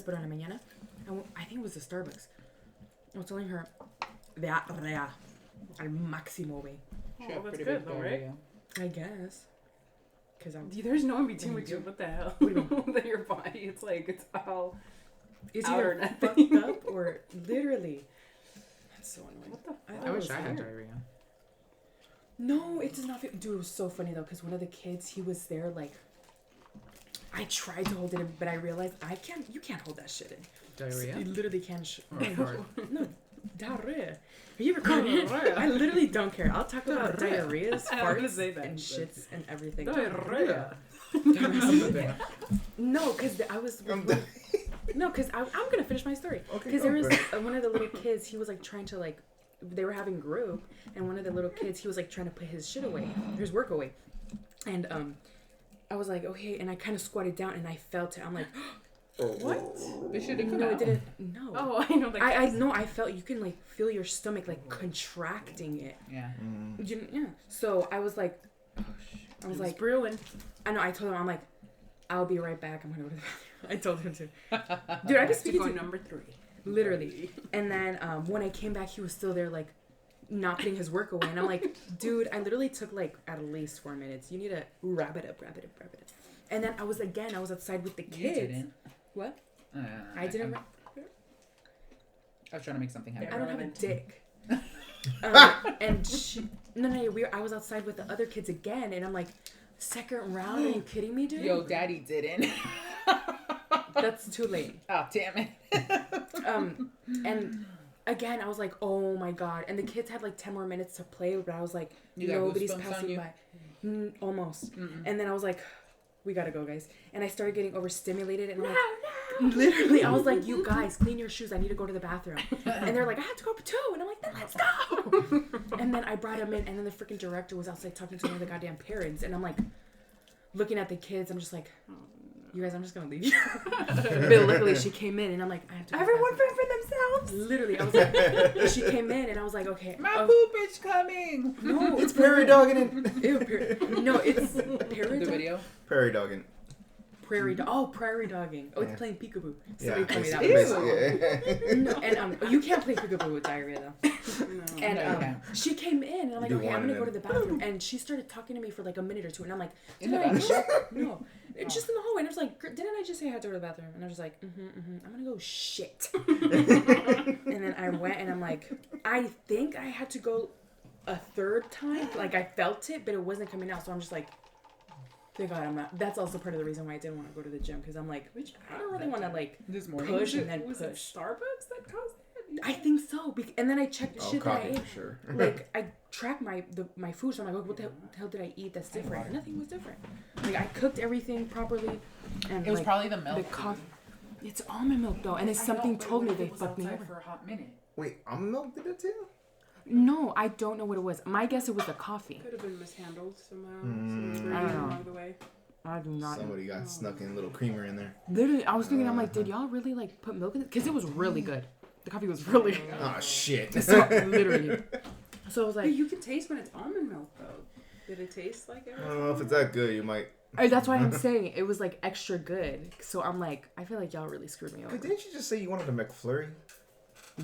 pero en la mañana, I think it was the Starbucks. I was telling her, diarrea al máximo, güey. Oh, that's good though, right? I guess. Cause there's no in between with you. What the hell? With your body, it's like it's all. It's out either or nothing. fucked up or literally. That's so annoying. What the fuck? I wish I had diarrhea. No, it does not feel. Dude, it was so funny though, because one of the kids, he was there like. I tried to hold it in, but I realized you can't hold that shit in. Diarrhea? You literally can't. Or No, diarrhea. Are you recording? I literally don't care. I'll talk about diarrheas, farts, and shits and everything. Diarrhea. No, because I was. No, because I'm gonna finish my story. Okay. Because there was one of the little kids. He was like trying to like, they were having group, and one of the little kids, he was like trying to put his shit away, his work away, and I was like, okay, and I kind of squatted down and I felt it. I'm like, What? They should have come no, it out. didn't. No. Oh, I know. I know. I felt you can like feel your stomach like contracting it. Yeah. Yeah. So I was like, I was like, brewing. I know. I told him, I'm like, I'll be right back. I'm gonna go to the bathroom. I told him to. Dude, I've been speaking to number 3. literally. And then when I came back, he was still there, like not putting his work away. And I'm like, dude, I literally took like at least 4 minutes. You need to wrap it up. And then I was outside with the kids. You didn't. What? I didn't. I was trying to make something happen. I don't have a dick. And I was outside with the other kids again, and I'm like, second round? Are you kidding me, dude? Yo, daddy didn't. That's too late. Oh, damn it. And again, I was like, oh my god. And the kids had like 10 more minutes to play, but I was like, You got nobody's goosebumps on passing you? by. Almost. And then I was like, we gotta go, guys. And I started getting overstimulated, and I'm like, literally, I was like, you guys, clean your shoes. I need to go to the bathroom. And they're like, I have to go too. And I'm like, then let's go. And then I brought him in, and then the freaking director was outside talking to one of the goddamn parents. And I'm like, looking at the kids, I'm just like, you guys, I'm just gonna leave you. But literally, she came in, and I'm like, I have to go. Everyone pay for themselves. Literally, I was like, she came in, and I was like, okay. My poop is coming. No, It's prairie dogging it. Ew, no, it's prairie The dog. video? Prairie dogging. Prairie dog. Oh, prairie dogging. Oh, it's Yeah. playing peekaboo. Yeah. Somebody told me that. basically, No, and you can't play peekaboo with diarrhea though. No. And No, you can't. she came in, and I'm like, You do okay, I'm one gonna go to and the bathroom. And she started talking to me for like a minute or two, and I'm like, In the did I bathroom? just- No, just in the hallway. And I was like, didn't I just say I had to go to the bathroom? And I was like, I'm gonna go shit. And then I went, and I'm like, I think I had to go a third time. Like I felt it, but it wasn't coming out. So I'm just like, thank God I'm not. That's also part of the reason why I didn't want to go to the gym, because I'm like, I don't really want to like This morning? push and then Was it push. Starbucks that caused that? I think so. And then I checked the Oh, shit that I coffee ate. for sure. Like I track my food, so I'm like, what the hell did I eat that's different? Nothing was different. Like I cooked everything properly, and It was like, probably the milk. the coffee. It's almond milk though, and it's something told me they fucked me over. For a hot minute. Wait, almond milk did it too? No, I don't know what it was. My guess it was the coffee. Could have been mishandled somehow. I don't know. Along the way. I do not. Somebody got snuck in a little creamer in there. Literally, I was thinking, I'm like, did y'all really like put milk in it? Because it was really good. The coffee was really good. Oh shit. So, literally. So I was Hey, like, you can taste when it's almond milk though. Did it taste like I everything? don't know if it's that good. You might. that's why I'm saying it was like extra good. So I'm like, I feel like y'all really screwed me over. But didn't you just say you wanted a McFlurry?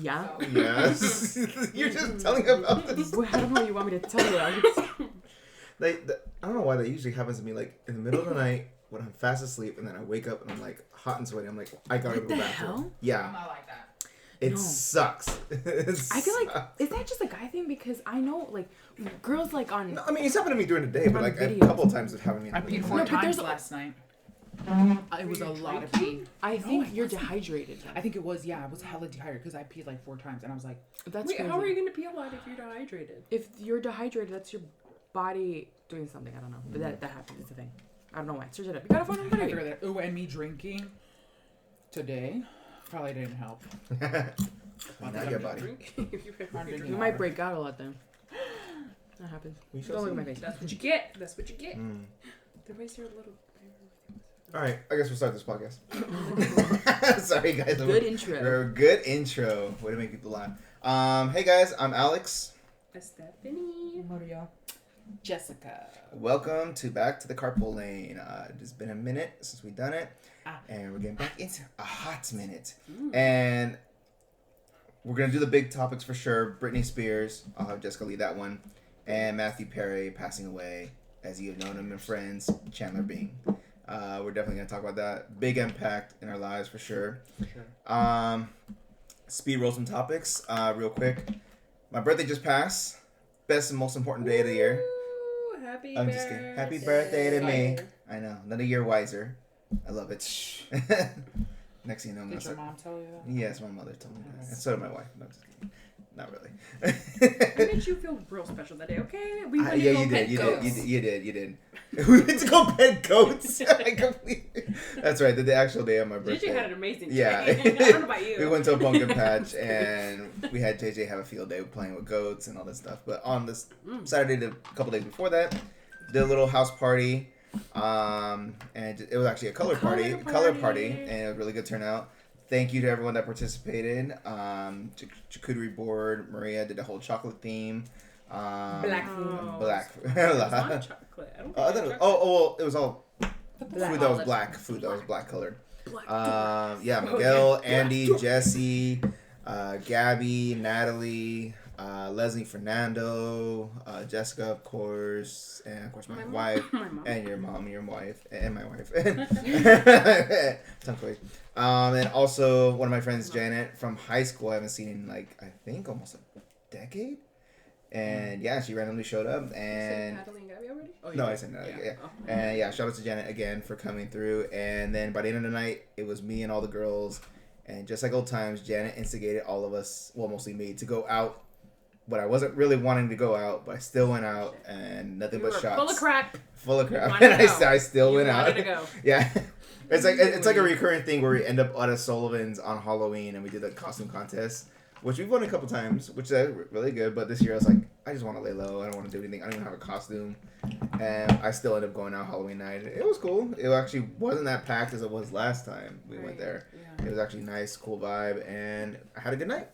Yeah. Yes. You're just telling about this. Well, I don't know what you want me to tell you. I don't know why that usually happens to me. Like in the middle of the night when I'm fast asleep, and then I wake up and I'm like hot and sweaty. I'm like, I gotta go the back. hell? Yeah. I'm not like that. It No. sucks. I feel like, is that just a guy thing? Because I know, like, girls like on. No, I mean, it's happened to me during the day, but On like a videos. couple times it happened to me. I in the peed morning. 4 No, but there's times a- last night. It was a lot of pee. I think you're dehydrated. I think it was, yeah, I was hella dehydrated because I peed like 4 times and I was like, That's Wait, crazy. how are you going to pee a lot if you're dehydrated? If you're dehydrated, that's your body doing something. I don't know, but that happens. It's a thing. I don't know why. Search it up. You gotta find it. I figured that. Oh, and me drinking today probably didn't help. Not your body. I'm drinking You might break out a lot then. That happens. We shall Don't look see. at my face. That's what you get. That's what you get. Mm. The ways you're a little. All right, I guess we'll start this podcast. Sorry, guys. Good intro. Good intro. Way to make people laugh. Hey guys, I'm Alex. Stephanie. Maria. Jessica. Welcome to back to the Carpool Lane. It's been a minute since we've done it, And we're getting back into a hot minute. And we're going to do the big topics for sure. Brittney Spears. I'll have Jessica lead that one. And Matthew Perry passing away, as you have known him in Friends, Chandler Bing. We're definitely going to talk about that. Big impact in our lives for sure. Speed roll some topics real quick. My birthday just passed. Best and most important day of the year. Happy I'm just kidding. Happy birthday to me. I know. Another year wiser. I love it. Next thing you know, I'm Did your gonna mom tell you that? Yes, my mother told me that. And so did my wife. No, just kidding. Not really. It made you feel real special that day, okay? We went to go pet goats. You did. We went to go pet goats. That's right. The actual day of my birthday. Gigi had an amazing day. Yeah. I don't know about you. We went to a pumpkin patch and we had JJ have a field day playing with goats and all that stuff. But on this Saturday, a couple days before that, did a little house party. And it was actually a color party, and it was a really good turnout. Thank you to everyone that participated. Charcuterie board, Maria did the whole chocolate theme. Black food. Black. It's not chocolate. I don't think it's chocolate. Well, it was all Black. food that was black. Food that was black colored. Yeah, Miguel, Andy, Jesse, Gabby, Natalie, Leslie, Fernando, Jessica, of course, and of course my wife, and your mom, your wife, and my wife. Tongue twister. And also one of my friends, Janet, from high school. I haven't seen in like I think almost a decade. And yeah, she randomly showed up. And you said Natalie and Gabby already? Oh, no, I said Natalie. Yeah. Oh. And yeah, shout out to Janet again for coming through. And then by the end of the night, it was me and all the girls. And just like old times, Janet instigated all of us, well, mostly me, to go out. But I wasn't really wanting to go out, but I still went out and nothing but shots. Full of crap. And I still went out. Wanted to go. Yeah. It's like a recurring thing where we end up out of Sullivan's on Halloween and we did the costume contest, which we've won a couple times, which is really good. But this year I was like, I just want to lay low. I don't want to do anything. I don't even have a costume. And I still ended up going out Halloween night. It was cool. It actually wasn't that packed as it was last time we went there. Yeah. It was actually nice, cool vibe, and I had a good night.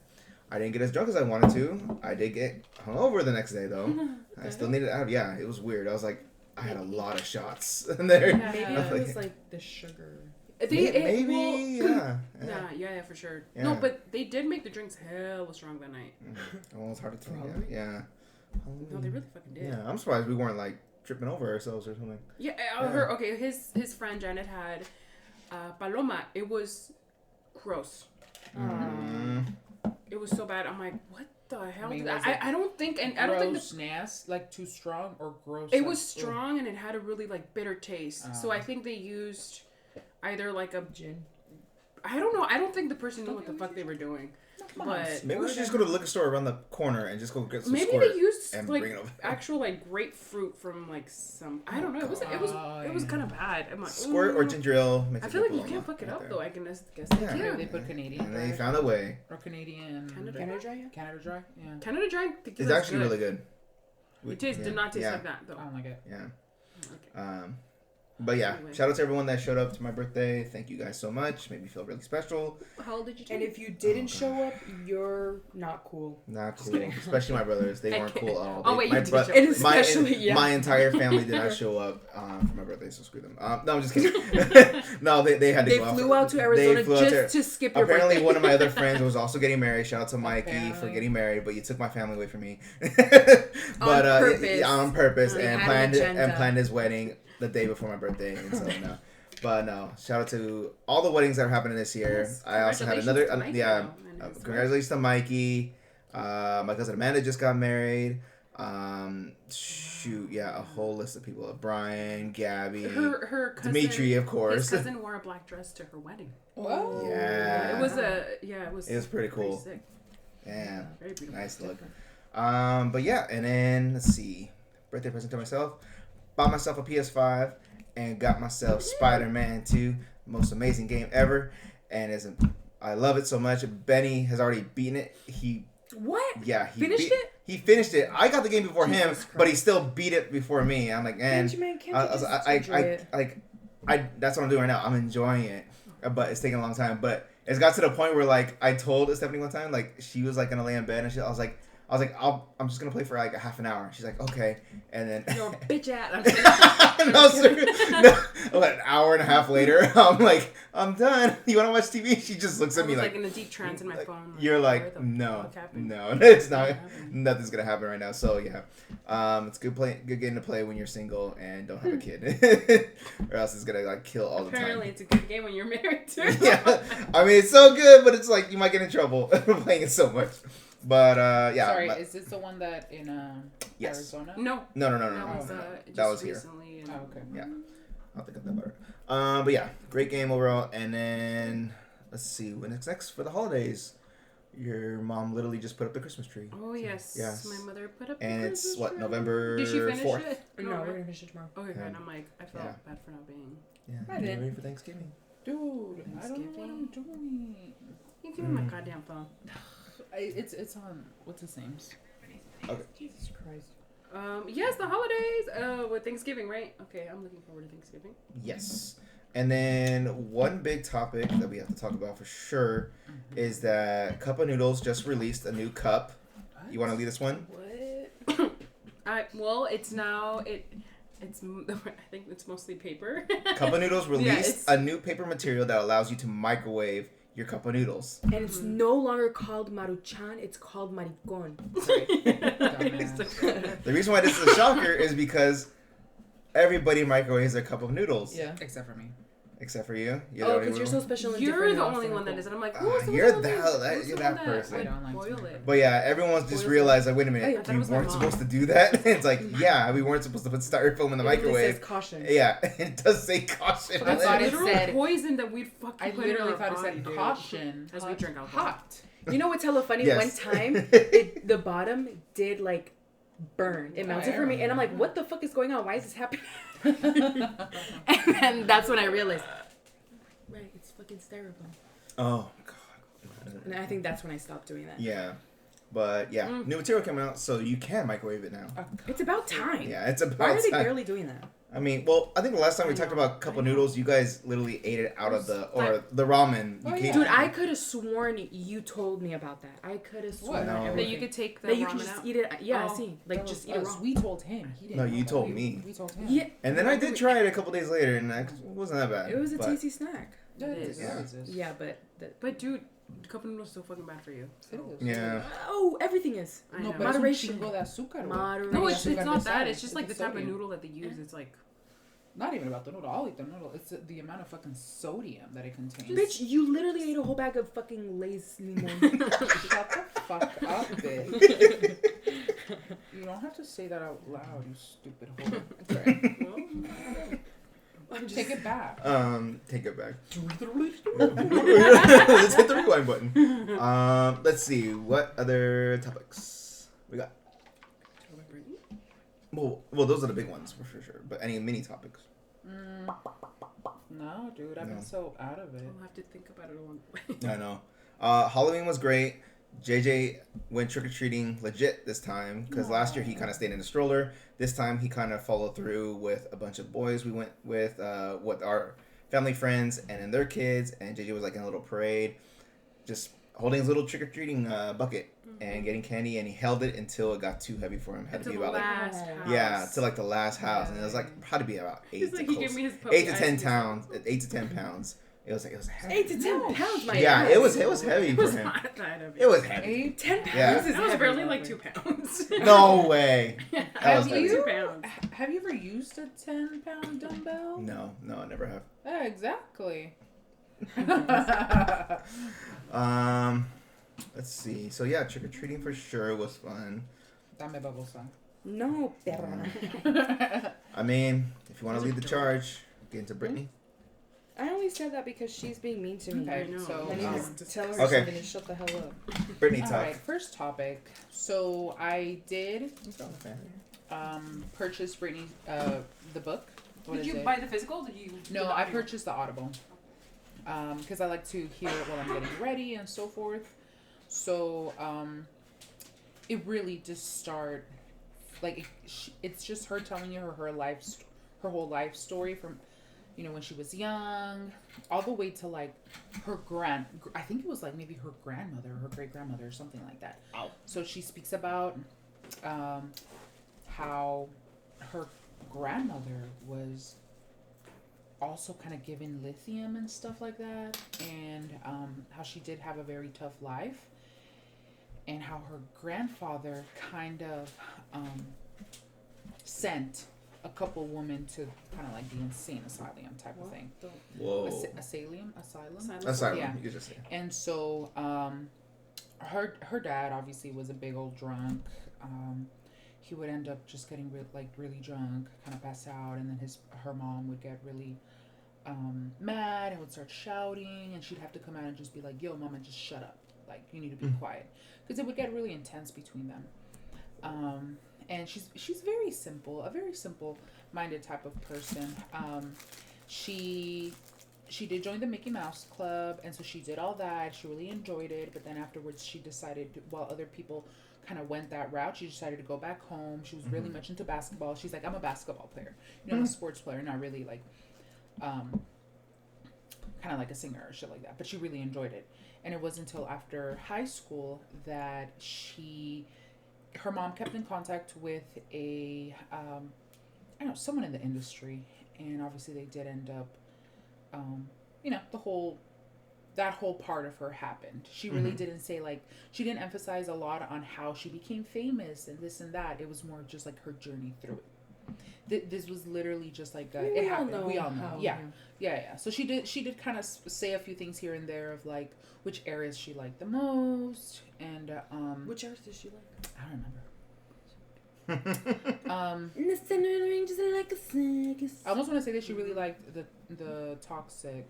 I didn't get as drunk as I wanted to. I did get hungover the next day though. I still needed out. Yeah, it was weird. I was like, I had a lot of shots in there. Yeah, maybe it was like the sugar. Yeah, for sure. Yeah. No, but they did make the drinks hella strong that night. Well, it was hard to tell. Yeah. No, they really fucking did. Yeah, I'm surprised we weren't like tripping over ourselves or something. Yeah, her. Okay, his friend Janet had Paloma. It was gross. It was so bad. I'm like, what the hell? I don't think, and I don't think grossness, like too strong or gross. It was strong and it had a really like bitter taste. So I think they used either like a gin. I don't know. I don't think the person knew what the fuck they were doing. But maybe we should just go to the liquor store around the corner and just go get some maybe squirt they used and like bring it over. actual like grapefruit from like some I don't know. It was kind of bad. I'm like, squirt or ginger ale. I feel like you can't fuck it up though. I can guess. Yeah, they put Canadian. And they found a way. Or Canadian. Canada Dry. Canada Dry. Yeah. Canada Dry. It's actually really good. It did not taste like that though. I don't like it. Yeah. Okay. But yeah, shout out to everyone that showed up to my birthday. Thank you guys so much. Made me feel really special. How old did you turn? And if you didn't show up, you're not cool. Not cool. Especially my brothers. They weren't cool at all. Oh, wait, you did show up. My entire family did not show up for my birthday, so screw them. No, I'm just kidding. No, they had to go out. They flew out to Arizona just to skip your Apparently, birthday. one of my other friends was also getting married. Shout out to Mikey for getting married, but you took my family away from me. But on purpose and planned his wedding the day before my birthday, and so no. But no, shout out to all the weddings that are happening this year. Yes, I also had another, congratulations to Mikey. My cousin Amanda just got married. A whole list of people. Brian, Gabby, her cousin, Dimitri, of course. His cousin wore a black dress to her wedding. Oh. Yeah. It was pretty cool. Sick. Yeah. Very beautiful. Nice look. But yeah, and then let's see. Birthday present to myself. Bought myself a PS5 and got myself Spider-Man 2, most amazing game ever, and I love it so much. Benny has already beaten it. What? Yeah, he finished it. He finished it. I got the game before him, but he still beat it before me. I'm like, man, that's what I'm doing right now. I'm enjoying it, but it's taking a long time. But it's got to the point where like I told Stephanie one time, like she was like gonna lay in bed and I was like, I was like, I'm just gonna play for like a half an hour. She's like, okay, and then Your bitch ass. About an hour and a half later, I'm like, I'm done. You want to watch TV? She just looks at me like in a deep trance in my phone. You're where like, the no, fuck happened? no, it's not. Nothing's gonna happen right now. So yeah, it's good game to play when you're single and don't have a kid, or else it's gonna like kill all the time. Apparently, it's a good game when you're married too. Yeah, I mean it's so good, but it's like you might get in trouble for playing it so much. But yeah. Sorry, is this the one that in yes. Arizona? No. No. That was here. Recently. Oh, okay. Yeah, I'll think of that better. But yeah, great game overall. And then let's see, when it's next for the holidays. Your mom literally just put up the Christmas tree. Oh yes. Yes. My mother put up. And the it's Christmas what, tree. November Did she finish 4th? it? No, we're gonna finish it tomorrow. Okay, Yeah. good. I'm like, I felt bad for not being. Yeah, I you didn't. ready for Thanksgiving? Dude, I don't know what I'm doing. You give me my goddamn phone. It's on. What's his name? Okay. Jesus Christ. Yes, the holidays. With Thanksgiving, right? Okay, I'm looking forward to Thanksgiving. Yes. And then one big topic that we have to talk about for sure is that Cup of Noodles just released a new cup. What? You want to lead this one? What? It's now it's I think it's mostly paper. Cup of Noodles released Yeah, a new paper material that allows you to microwave your cup of noodles. And it's no longer called Maruchan, it's called Maricon. The reason why this is a shocker is because everybody microwaves their cup of noodles. Yeah. Except for me. Except for you. Oh, because you're so special and You're different. the and only awesome. one that is, and I'm like, Ah, who's the you're one you're that person. I don't like boil to. it. But yeah, everyone's just Boils realized like, wait a Hey, minute, I thought it we was my weren't mom. supposed to do that. It's like, yeah, we weren't supposed to put styrofoam in the It literally microwave. says caution. Yeah, it does say caution. I thought it literal said- poison that we'd fucking I put in literally our thought it body, said dude. caution. As we drink alcohol. Hot. You know what's hella funny? Yes. One time, the bottom did like burn. It melted for me, and I'm like, what the fuck is going on? Why is this happening? And then that's when I realized, right, it's fucking styrofoam. Oh god. And I think that's when I stopped doing that. Yeah, but yeah, new material coming out, so you can microwave it now. It's about time. Yeah, it's about. Why are they time. barely doing that? I mean, well, I think the last time we I talked know. about cup of noodles, you guys literally ate it out of the Like- the ramen. Oh, You yeah. Dude, I could have sworn you told me about that. I could have sworn No. That everything. you could take the that you ramen can just out. eat it. Yeah, Oh. I see. Like, just eat it raw. We told him. He didn't. No, know you that. told me. We told him. Yeah, And then I did try it a couple days later, and it wasn't that bad. it was a but- tasty snack. Yeah, It it is. is. Yeah, but But dude, cup of noodles is still fucking bad for you. It is. Yeah. oh, everything is. I No, know. but Moderation. moderation. That azúcar. Moderation. No, Yeah, it's azúcar not de that. sal. It's just like the the type of sodium. noodle that they use. It's like Not even about the noodle. I'll eat the noodle. It's the amount of fucking sodium that it contains. Bitch, you literally ate a whole bag of fucking Lay's limon. Shut the fuck up, bitch. You don't have to say that out loud, you stupid whore. Sorry. I'm just, Take it back. Take it back. Let's hit the rewind button. Let's see what other topics we got. Well, those are the big ones for sure. But any mini topics? No, dude, I've No. been so out of it. I'll have to think about it along the way. I know. Halloween was great. JJ went trick or treating legit this time because last year he kind of stayed in the stroller. This time he kind of followed through with a bunch of boys. We went with our family friends and then their kids, and JJ was like in a little parade, just holding his little trick or treating bucket and getting candy, and he held it until it got too heavy for him. Had to be about like last to like the last house, and it was like had to be about He's 8 like, to he close, gave me his puppy 8 to 10 ice. pounds. 8 to 10 pounds. It was heavy. 8 to 10 pounds, my Yeah, ass. it was heavy It for was him. not that heavy. It was heavy. 10 pounds Yeah. is That was heavy. barely like 2 pounds. No way. Yeah, That was like heavy. 2 pounds. Have you ever used a 10-pound dumbbell? No, I never have. Yeah, exactly. Let's see. So yeah, trick or treating for sure was fun. Dame babosa. No, perra. I mean, if you want to lead the charge, get into Brittney. I only said that because she's being mean to me. Okay, I know. so I need to tell her Okay. something and shut the hell up. Brittney all talk. right, first topic. So I did purchase Brittney's the book. What Did is you it? buy the physical? Did you? No, the I audio? purchased the Audible because I like to hear it while I'm getting ready and so forth. So it really just start like it's just her telling you her whole life story from you know, when she was young, all the way to like I think it was like maybe her grandmother, her great grandmother, or something like that. Oh. So she speaks about how her grandmother was also kind of given lithium and stuff like that, and how she did have a very tough life, and how her grandfather kind of sent a couple women to kind of like the insane asylum type of thing. Whoa. Asylum. Asylum. Yeah. You could just say. And so her dad obviously was a big old drunk. He would end up just getting really drunk, kind of pass out, and then her mom would get really mad and would start shouting, and she'd have to come out and just be like, "Yo, mama, just shut up. Like, you need to be quiet," because it would get really intense between them. And she's very simple, a very simple-minded type of person. She did join the Mickey Mouse Club, and so she did all that. She really enjoyed it, but then afterwards she decided, while other people kind of went that route, she decided to go back home. She was really much into basketball. She's like, I'm a basketball player. You know, I'm a sports player, not really like, kind of like a singer or shit like that. But she really enjoyed it. And it wasn't until after high school that her mom kept in contact with someone in the industry. And obviously they did end up, that whole part of her happened. She really didn't say, like, she didn't emphasize a lot on how she became famous and this and that. It was more just like her journey through it. This was literally just like it happened. We all know. Yeah. So she did kind of say a few things here and there of like which areas she liked the most, and which areas did she like? I don't remember. In the center of the ring, just like a circus. I almost want to say that she really liked the Toxic.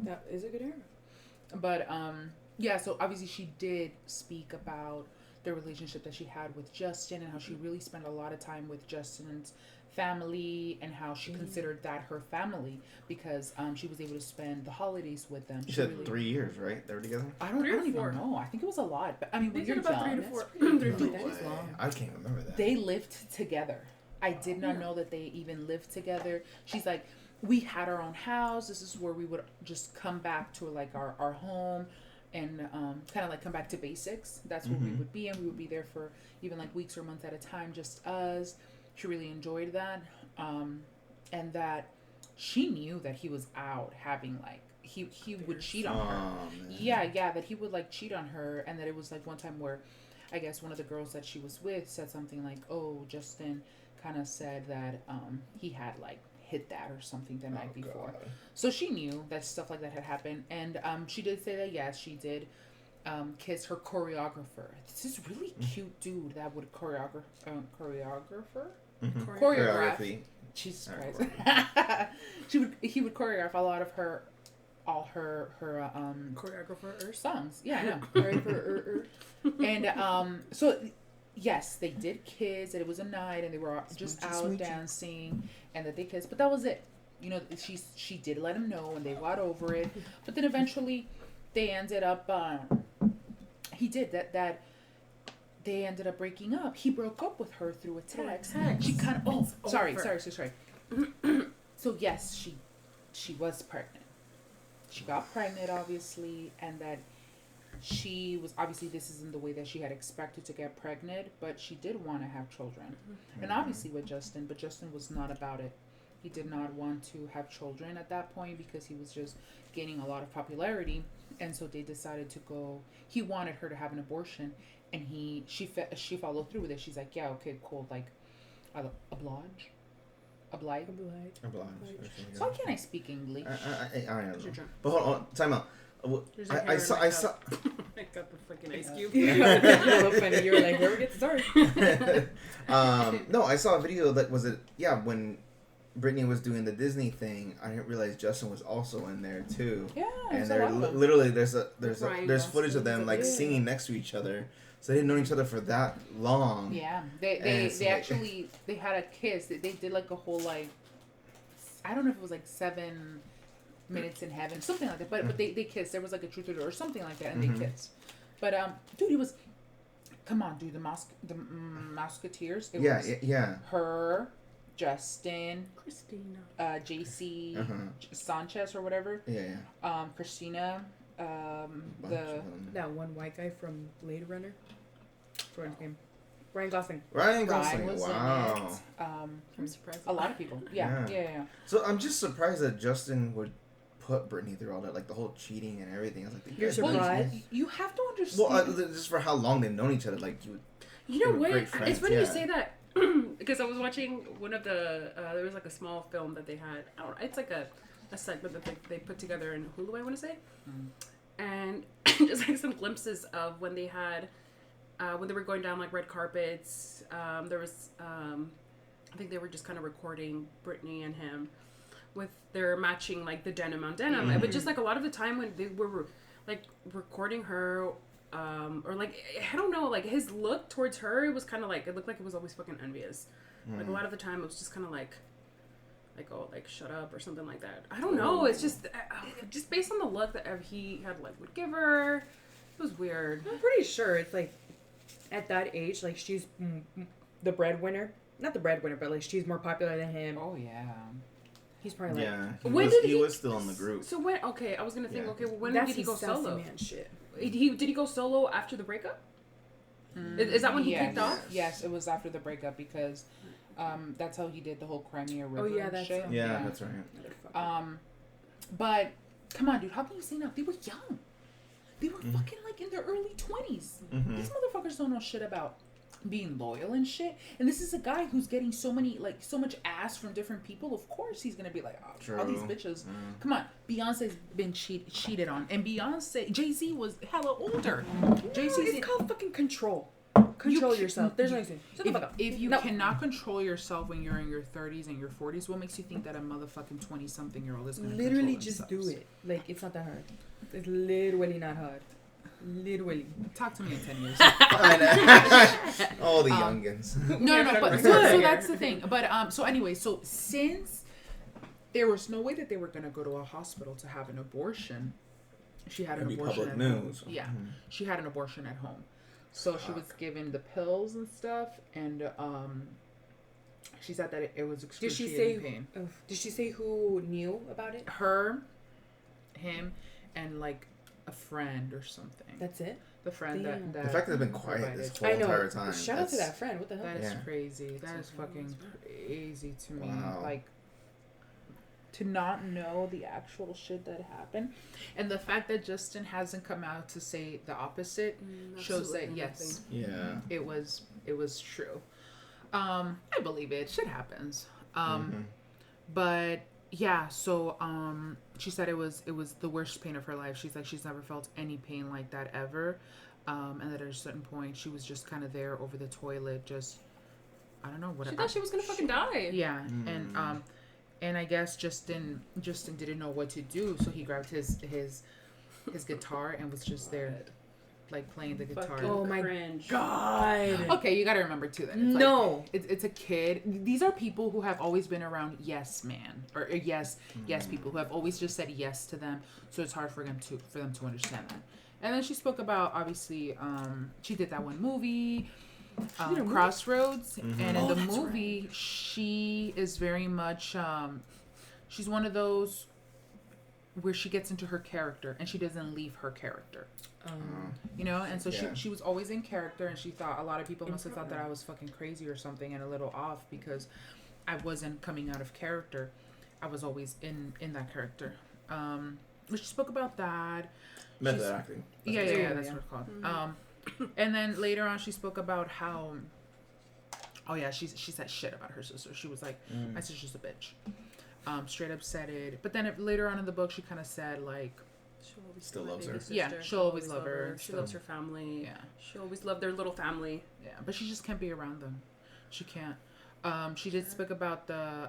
That is a good era. But yeah, so obviously she did speak about the relationship that she had with Justin, and how she really spent a lot of time with Justin's family, and how she considered that her family, because she was able to spend the holidays with them. You said 3 years, right? They were together? I don't even know. I think it was a lot. But I mean, when you're about young, 3 to 4. that's long. I can't remember that. They lived together. I did not know that they even lived together. She's like, we had our own house. This is where we would just come back to like our home, and kind of like come back to basics. That's where we would be, and we would be there for even like weeks or months at a time, just us. She really enjoyed that, and that she knew that he was out having like he would cheat on her. Man. Yeah, that he would like cheat on her, and that it was like one time where I guess one of the girls that she was with said something like, "Oh, Justin kind of said that he had like hit that or something the night before." God. So she knew that stuff like that had happened, and she did say that yes, she did kiss her choreographer. This is really cute dude that would choreograph. Choreography. Jesus Christ. He would choreograph a lot of all her choreographer songs. Yeah, I know. Choreographer. And so yes, they did kiss, and it was a night, and they were just out dancing, and that they kissed, but that was it. You know, she did let him know, and they got over it, but then eventually they ended up they ended up breaking up. He broke up with her through a text. She kind of sorry. So yes, she was pregnant. She got pregnant, obviously, and that she was obviously, this isn't the way that she had expected to get pregnant, but she did want to have children, and obviously with Justin, but Justin was not about it. He did not want to have children at that point because he was just gaining a lot of popularity, and so they decided to go. He wanted her to have an abortion, and she followed through with it. She's like, yeah, okay, cool, like, oblige. So why can't I speak English? I don't know. But hold on, time out. I saw. I got the fucking ice cube. You were like, where we get started? No, I saw a video that when Brittney was doing the Disney thing. I didn't realize Justin was also in there too. Yeah, and they're literally there's footage of them like singing next to each other. So they didn't know each other for that long. Yeah, they actually they had a kiss. They did like a whole like, I don't know if it was like 7 minutes in heaven, something like that. But they kissed. There was like a truth or something like that, and they kissed. But dude, it was, come on, dude, the Musketeers. It was yeah. Her, Justin, Christina. JC Sanchez or whatever. Yeah. Christina. That one white guy from Blade Runner. What's his name? Ryan Gosling. Ryan Gosling. was Wow. in it. I'm surprised. A lot of people. Yeah. So I'm just surprised that Justin would put Brittney through all that, like the whole cheating and everything. I was like, You're surprised? You have to understand. Well, just for how long they've known each other, like You know They were what? great friends, It's funny yeah. you say that because I was watching one of the. There was like a small film that they had. I don't know, it's like a segment that they put together in Hulu. I want to say, and just like some glimpses of when they had when they were going down like red carpets. There was I think they were just kind of recording Brittney and him with their matching like the denim on denim, but just like a lot of the time when they were like recording her. Or like I don't know, like his look towards her, it was kind of like it looked like it was always fucking envious. Like a lot of the time, it was just kind of like oh, like shut up or something like that. I don't know. It's just based on the look that he had like would give her. It was weird. I'm pretty sure it's like at that age, like she's the breadwinner. Not the breadwinner, but like she's more popular than him. Oh yeah. He's probably When did he was still in the group. So when? Okay, I was gonna think. Yeah. Okay, well, when that's did he go sassy solo? man shit. Did he go solo after the breakup? Is that when he kicked off? Yes, it was after the breakup because that's how he did the whole Crimea River. Oh yeah, that's shit. Yeah, that's right. But come on, dude, how can you say that? They were young. They were fucking like in their early 20s. These motherfuckers don't know shit about being loyal and shit. And this is a guy who's getting so much ass from different people. Of course he's gonna be like, oh, all these bitches. Come on, Beyonce's been cheated on, and Jay-Z was hella older. It's called fucking control. Control yourself. There's no reason. Shut the fuck up. If you cannot control yourself when you're in your 30s and your 40s, what makes you think that a motherfucking 20-something-year-old is gonna literally control just themselves? do it. Like it's not that hard. It's literally not hard. Literally. Talk to me in 10 years. All the youngins. No, but so that's the thing. But so anyway, so since there was no way that they were gonna go to a hospital to have an abortion, she had an abortion at home. Yeah, she had an abortion at home. So she was given the pills and stuff, and she said that it was excruciating pain. Did she say who knew about it? Her, him, and like a friend or something. That's it. The friend that the fact that they've been quiet this whole entire time. Shout out to that friend. What the hell? That is crazy. That is fucking crazy to me. Like, to not know the actual shit that happened, and the fact that Justin hasn't come out to say the opposite shows that yes, it was true. I believe it. Shit happens. But yeah, so she said it was the worst pain of her life. She's like she's never felt any pain like that ever, and that at a certain point she was just kind of there over the toilet, just I don't know what. She thought she was gonna fucking die. Yeah, and I guess Justin didn't know what to do, so he grabbed his guitar and was just there, like playing the guitar. Oh my cringe. God. Okay, you got to remember too that it's a kid. These are people who have always been around yes man or yes people who have always just said yes to them, so it's hard for them to understand that. And then she spoke about obviously she did that one movie. Crossroads, and in the movie she is very much she's one of those where she gets into her character and she doesn't leave her character, you know, and so she was always in character, and she thought a lot of people must have thought that I was fucking crazy or something and a little off because I wasn't coming out of character. I was always in that character. But she spoke about that method acting. That's what it's called. And then later on, she spoke about how, she said shit about her sister. She was like, my sister's a bitch. Straight up said it. But then later on in the book, she kind of said like, she'll always still loves her. sister. Yeah, she'll always love her. She loves her family. Yeah. She always loved their little family. Yeah, but she just can't be around them. She can't. She did speak about the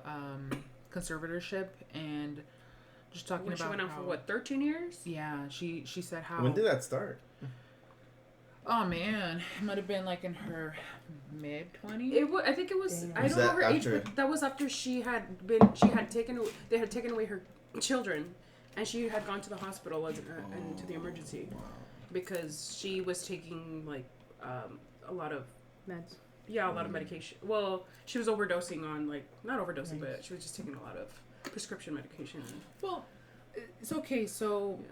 conservatorship and just talking about she went out for what, 13 years? Yeah, she said how. When did that start? Oh man, it might have been like in her mid-20s. I think it was. Damn. I don't know her age, but that was after they had taken away her children, and she had gone to the hospital and to the emergency because she was taking like a lot of meds. Yeah, a lot of medication. Well, she was overdosing on, like, not overdosing, but she was just taking a lot of prescription medication. Well, it's okay. So, Yeah.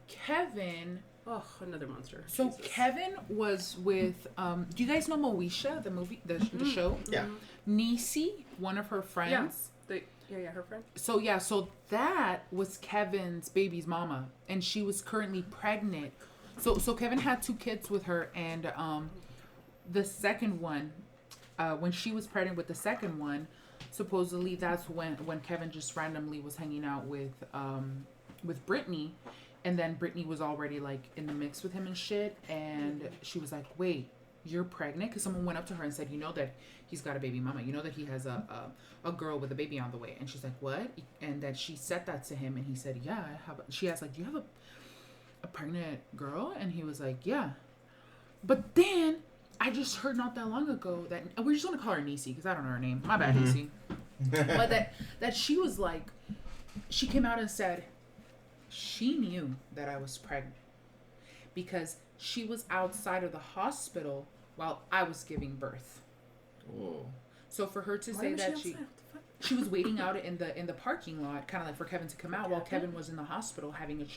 Kevin. Oh, another monster. So Jesus. Kevin was with. Do you guys know Moesha, the movie, the show? Yeah. Nisi, one of her friends. Yeah, her friend. So that was Kevin's baby's mama, and she was currently pregnant. So Kevin had 2 kids with her, and the second one, when she was pregnant with the second one, supposedly that's when Kevin just randomly was hanging out with Brittney, and then Brittney was already like in the mix with him and shit, and she was like, "Wait, you're pregnant?" Because someone went up to her and said, "You know that he's got a baby mama. You know that he has a girl with a baby on the way." And she's like, "What?" And that she said that to him, and he said, "Yeah, I have." She asked, like, "Do you have a pregnant girl?" And he was like, "Yeah." But then I just heard not that long ago that we're just gonna call her Nisi because I don't know her name. My bad, Nisi. But that she was like, she came out and said she knew that I was pregnant because she was outside of the hospital while I was giving birth. Whoa. So for her to say that she was waiting out in the parking lot, kind of like for Kevin to come out while Kevin was in the hospital having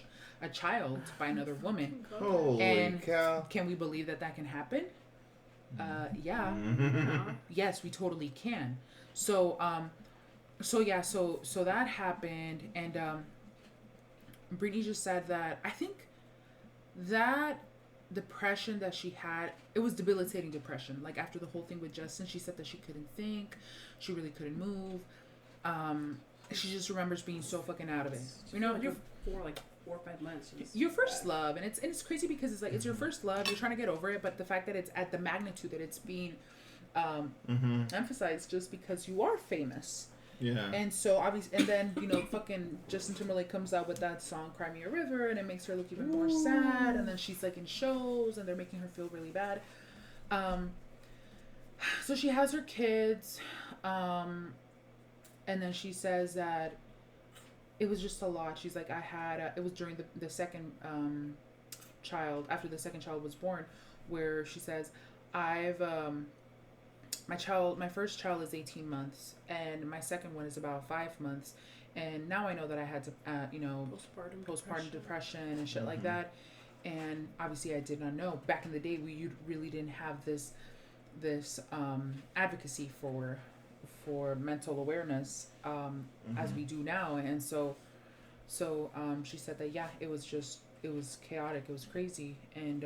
a child by another woman. Holy cow! Can we believe that can happen? Yeah. Yes, we totally can. So that happened, and Brittney just said that I think that depression that she had, it was debilitating depression. Like after the whole thing with Justin, she said that she couldn't think, she really couldn't move. She just remembers being so fucking out of it. You know, like 4 or 5 months. Your first love, and it's crazy because it's like it's your first love. You're trying to get over it, but the fact that it's at the magnitude that it's being emphasized just because you are famous. Yeah. And so obviously, and then fucking Justin Timberlake comes out with that song "Cry Me a River," and it makes her look even more sad. And then she's like in shows, and they're making her feel really bad. So she has her kids, and then she says that it was just a lot. She's like, it was during the second child, after the second child was born, where she says, my first child is 18 months and my second one is about 5 months, and now I know that I had to postpartum depression and shit like that, and obviously I did not know. Back in the day, we really didn't have this advocacy for mental awareness as we do now, and so she said that it was chaotic, it was crazy, and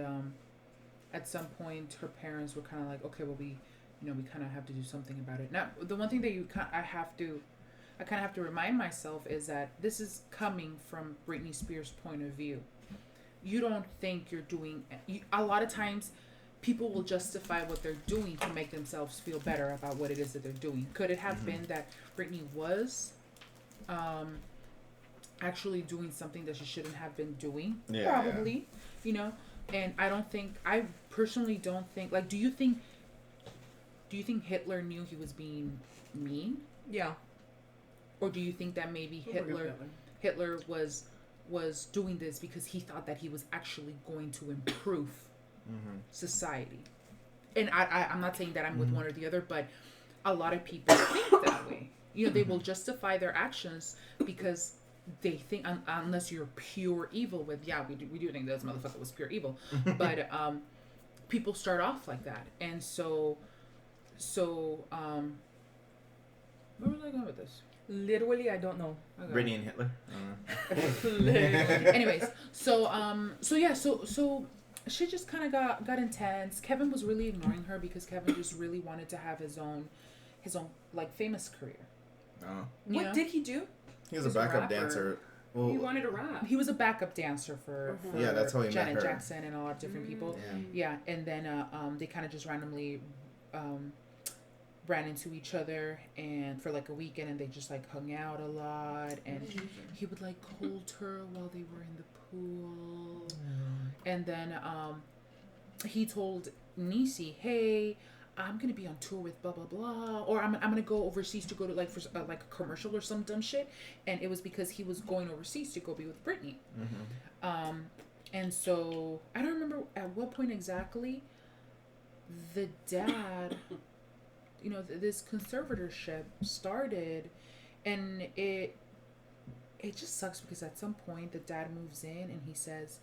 at some point her parents were kind of like, okay, well, we kind of have to do something about it. Now, the one thing that I kind of have to remind myself is that this is coming from Brittney Spears' point of view. You don't think you're doing... a lot of times, people will justify what they're doing to make themselves feel better about what it is that they're doing. Could it have been that Brittney was actually doing something that she shouldn't have been doing? Yeah, probably. Yeah. And I personally don't think... Like, do you think Hitler knew he was being mean? Yeah. Or do you think that maybe Hitler was doing this because he thought that he was actually going to improve society? And I'm not saying that I'm with one or the other, but a lot of people think that way. They will justify their actions because they think, unless you're pure evil with, we do think this motherfucker was pure evil. But people start off like that. And so where was I going with this? Literally, I don't know. Okay. Brittney and Hitler. Anyways, so shit just kind of got intense. Kevin was really ignoring her because Kevin just really wanted to have his own like famous career. Oh. What did he do? He was a backup dancer. Well, he wanted to rap. He was a backup dancer for that's how he Janet met her. Jackson and a lot of different people. Yeah, and then they kind of just randomly ran into each other and for like a weekend, and they just like hung out a lot, and he would like hold her while they were in the pool, and then he told Nisi, hey, I'm gonna be on tour with blah blah blah, or I'm gonna go overseas to go to like for like a commercial or some dumb shit, and it was because he was going overseas to go be with Brittney. And so I don't remember at what point exactly the dad this conservatorship started, and it just sucks because at some point the dad moves in and he says,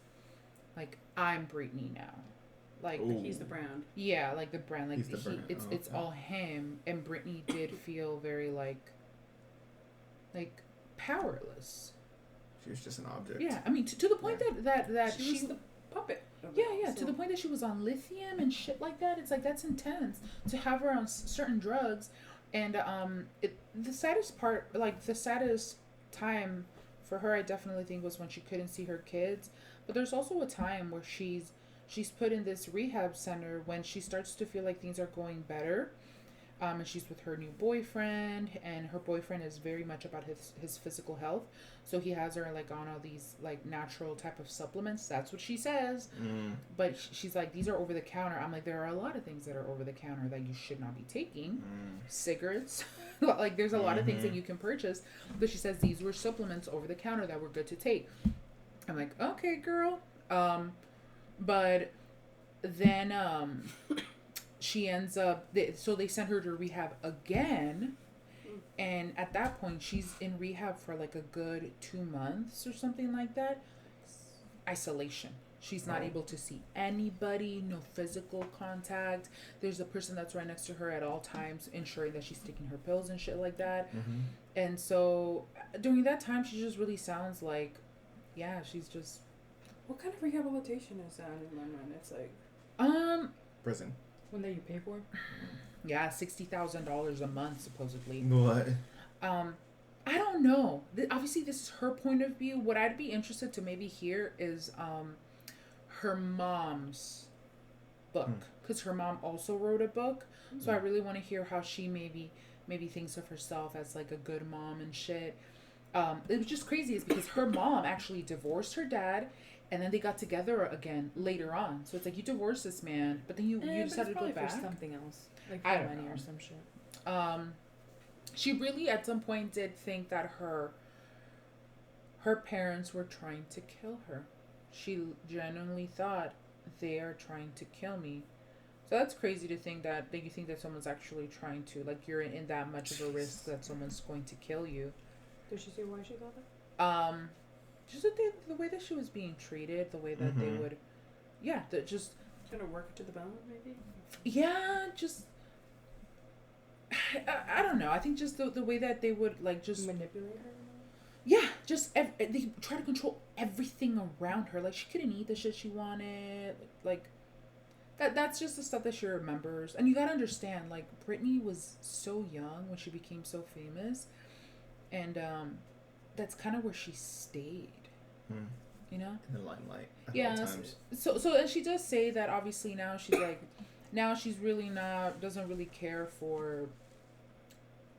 like, I'm Brittney now. Like, Ooh. He's the brand. yeah, like the brand. Like, He's the brand. it's all him. And Brittney did feel very, like powerless. She was just an object. Yeah, I mean, to the point that She was the puppet. Yeah, to the point that she was on lithium and shit like that. It's like, that's intense to have her on certain drugs. And the saddest part, like the saddest time for her, I definitely think, was when she couldn't see her kids. But there's also a time where she's put in this rehab center when she starts to feel like things are going better. And she's with her new boyfriend, and her boyfriend is very much about his physical health. So he has her like on all these like natural type of supplements. That's what she says. But she's like, these are over the counter. I'm like, there are a lot of things that are over the counter that you should not be taking. Cigarettes. Like, there's a lot of things that you can purchase. But she says these were supplements over the counter that were good to take. I'm like, okay, girl. But then she ends up, so they sent her to rehab again, and at that point she's in rehab for like a good 2 months or something like that. Isolation. She's not able to see anybody, no physical contact. There's a person that's right next to her at all times, ensuring that she's taking her pills and shit like that. And so during that time, she just really sounds like, yeah, she's just... What kind of rehabilitation is that in my mind? It's like... Prison. One that you pay for? Yeah, $60,000 a month, supposedly. What? I don't know. Obviously, this is her point of view. What I'd be interested to maybe hear is her mom's book. Because her mom also wrote a book. So I really want to hear how she maybe thinks of herself as like a good mom and shit. It was just crazy is because her mom actually divorced her dad, and then they got together again later on. So it's like, you divorced this man, but then you decided to go back. For something else, like I don't money know. or some shit. She really at some point did think that her parents were trying to kill her. She genuinely thought, they are trying to kill me. So that's crazy to think that you think that someone's actually trying to, like, you're in that much of a risk that someone's going to kill you. Did she say why she thought that? Just the way that she was being treated, the way that they would, just Gonna work it to the bone, maybe? Yeah, just I don't know. I think just the way that they would like just manipulate her. Yeah, just they try to control everything around her. Like, she couldn't eat the shit she wanted. Like that's just the stuff that she remembers. And you gotta understand, like, Brittney was so young when she became so famous, and that's kind of where she stayed. You know, in the limelight. Yeah. So and she does say that obviously now she's like, now she's really not, doesn't really care for.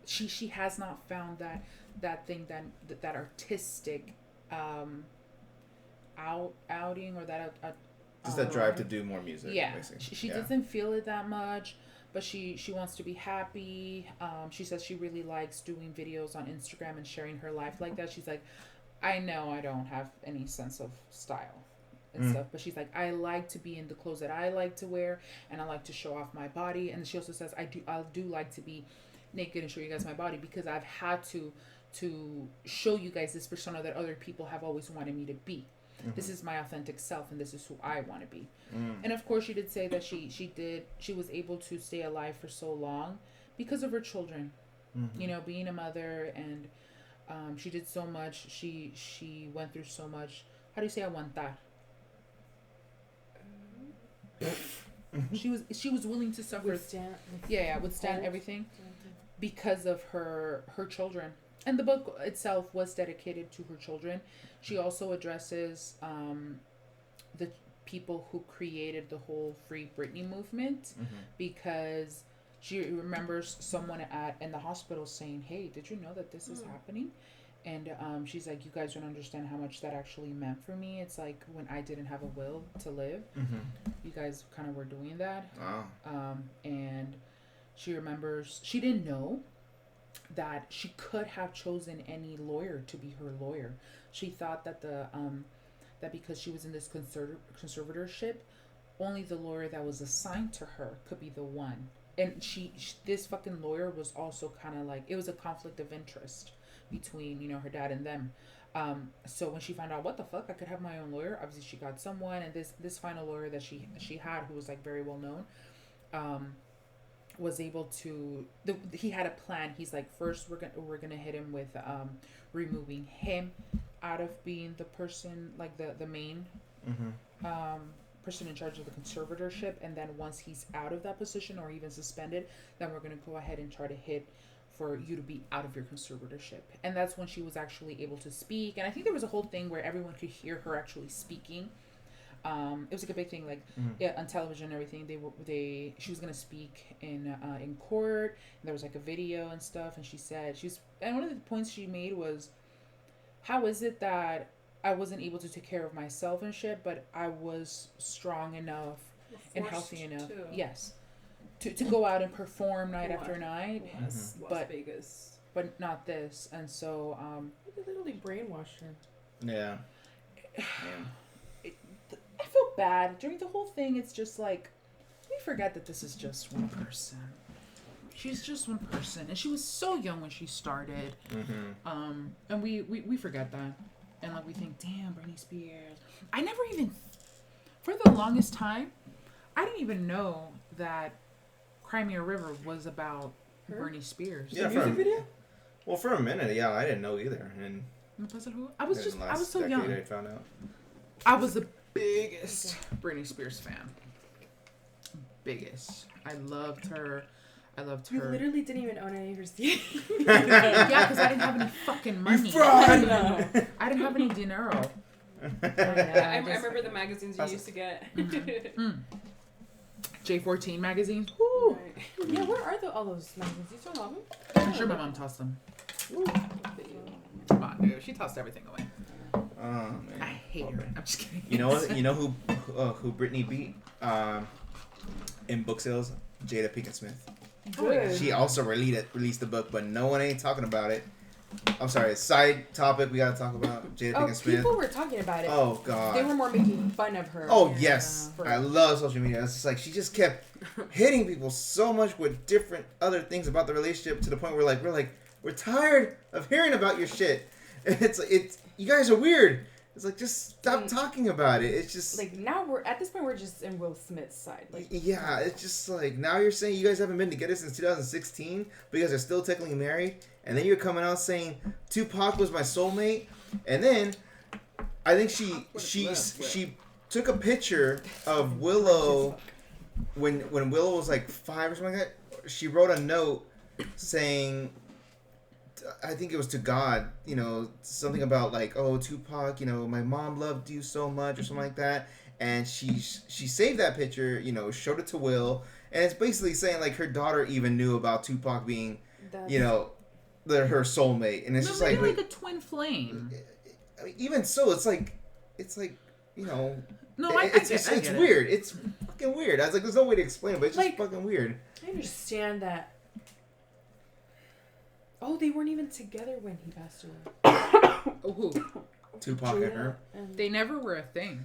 She has not found that thing that artistic outing or that just that drive to do more music. Yeah, she doesn't feel it that much, but she wants to be happy. She says she really likes doing videos on Instagram and sharing her life like that. She's like, I know I don't have any sense of style and stuff, but she's like, I like to be in the clothes that I like to wear, and I like to show off my body. And she also says, I do like to be naked and show you guys my body, because I've had to show you guys this persona that other people have always wanted me to be. This is my authentic self, and this is who I want to be. And of course, she did say that she was able to stay alive for so long because of her children. You know, being a mother, and she did so much. She went through so much. How do you say aguantar? She was willing to suffer. Withstand everything because of her children. And the book itself was dedicated to her children. She also addresses the people who created the whole Free Britney movement, because she remembers someone in the hospital saying, hey, did you know that this is happening? And she's like, you guys don't understand how much that actually meant for me. It's like when I didn't have a will to live, you guys kind of were doing that. And she remembers, she didn't know that she could have chosen any lawyer to be her lawyer. She thought that that because she was in this conservatorship, only the lawyer that was assigned to her could be the one and this fucking lawyer was also kind of like, it was a conflict of interest between, you know, her dad and them. So when she found out, what the fuck, I could have my own lawyer. Obviously, she got someone, and this final lawyer that she had, who was like very well known, was able to. He had a plan. He's like, first we're gonna hit him with removing him out of being the person, like the main person in charge of the conservatorship, and then once he's out of that position or even suspended, then we're gonna go ahead and try to hit for you to be out of your conservatorship. And that's when she was actually able to speak. And I think there was a whole thing where everyone could hear her actually speaking. It was like a big thing, like on television and everything. She was gonna speak in court, and there was like a video and stuff. And she said and one of the points she made was, how is it that I wasn't able to take care of myself and shit, but I was strong enough and healthy enough, yes, to go out and perform night after night, Las Vegas, but not this. And so they literally brainwashed her. Yeah. I feel bad during the whole thing. It's just like, we forget that this is just one person. She's just one person, and she was so young when she started. And we forget that, and like we think, damn, Brittney Spears. I never even, for the longest time, I didn't even know that Crimea River was about Brittney Spears. Yeah, music video? Well, for a minute, yeah, I didn't know either. And I was so young. I found out. I was the biggest Brittney Spears fan. Biggest. I loved her. You literally didn't even own any of her CDs. Yeah, because I didn't have any fucking money. I know. I didn't have any dinero. I remember the magazines you used to get. J14 magazines. Woo. Right. Yeah, where are all those magazines? You still have them? I'm sure my mom tossed them. Woo. Come on, dude. She tossed everything away. Oh man. I hate her. I'm just kidding. You know what? You know who Brittney beat in book sales? Jada Pinkett Smith. Good. She also released the book, but no one ain't talking about it. I'm sorry. Side topic. We gotta talk about Jada Pinkett Smith. People were talking about it. Oh god. They were more making fun of her. Oh yes. I love social media. It's just like she just kept hitting people so much with different other things about the relationship, to the point where we're tired of hearing about your shit. It's you guys are weird. It's like, just stop talking about it. It's just like, now at this point we're just in Will Smith's side. Like, yeah, it's just like, now you're saying you guys haven't been together since 2016, but you guys are still technically married, and then you're coming out saying Tupac was my soulmate, and then I think she took a picture of Willow when Willow was like 5 or something like that. She wrote a note saying, I think it was to God, something about like, oh, Tupac, my mom loved you so much, or something like that. And she saved that picture, showed it to Will, and it's basically saying like her daughter even knew about Tupac being, her soulmate, and it's just like a twin flame. I mean, even so, it's like, No, it's weird. It's fucking weird. I was like, there's no way to explain it, but it's just fucking weird. I understand that. Oh, they weren't even together when he passed away. Oh, who? Tupac and her. They never were a thing.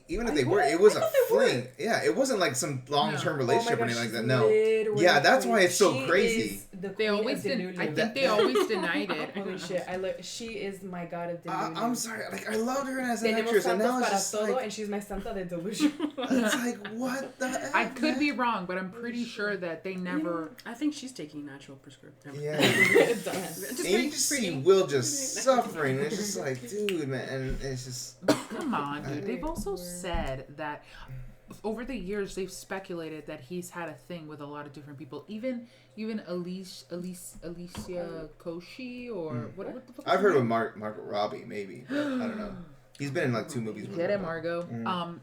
Even if they were, it was a fling. Yeah, it wasn't like some long-term relationship or anything like that. No. Yeah, that's why it's so crazy. They always I think they always denied it. Holy shit! She is my god of delusion. I'm sorry, I loved her as an actress, and now it's just like, and she's my santa de delusion. It's like, what the heck? I could be wrong, but I'm pretty sure that they never. I think she's taking natural prescription. Yeah. And you just see Will just suffering. It's just like, dude, man, and it's just. Come on, dude. They've also said that over the years they've speculated that he's had a thing with a lot of different people, even Alicia Koshy or what the fuck. I've heard of Margot Robbie, maybe, but I don't know. He's been in like 2 movies. Get it, Margot. No.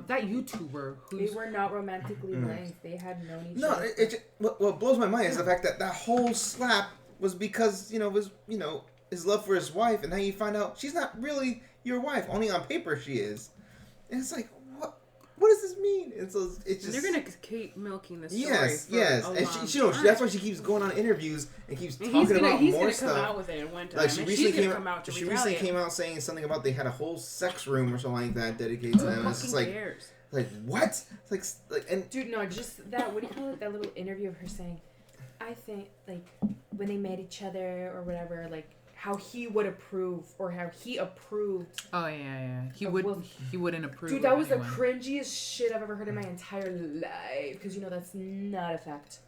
That YouTuber they were not romantically linked. They had known each other. No, what blows my mind is the fact that whole slap was because his love for his wife, and then you find out she's not really your wife. Only on paper she is. And it's like, what is this is mean. And so it's just. And they're gonna keep milking this story. Yes, for yes, a and long she, you know, time. that's why she keeps going on interviews and keeps And talking about he's more gonna stuff. come out with it at one time. Like she and recently she's came gonna come out to she recently retaliate. came out saying something about they had a whole sex room or something like that dedicated to them. And it's just like, cares? like what? Like and Dude, no, just that. What do you call it? That little interview of her saying, "I think like when they met each other or whatever, like how he would approve or how he approved." Oh yeah. He Well, wouldn't approve. Dude, that of was anyone. the cringiest shit I've ever heard in my entire life. Because you know that's not a fact.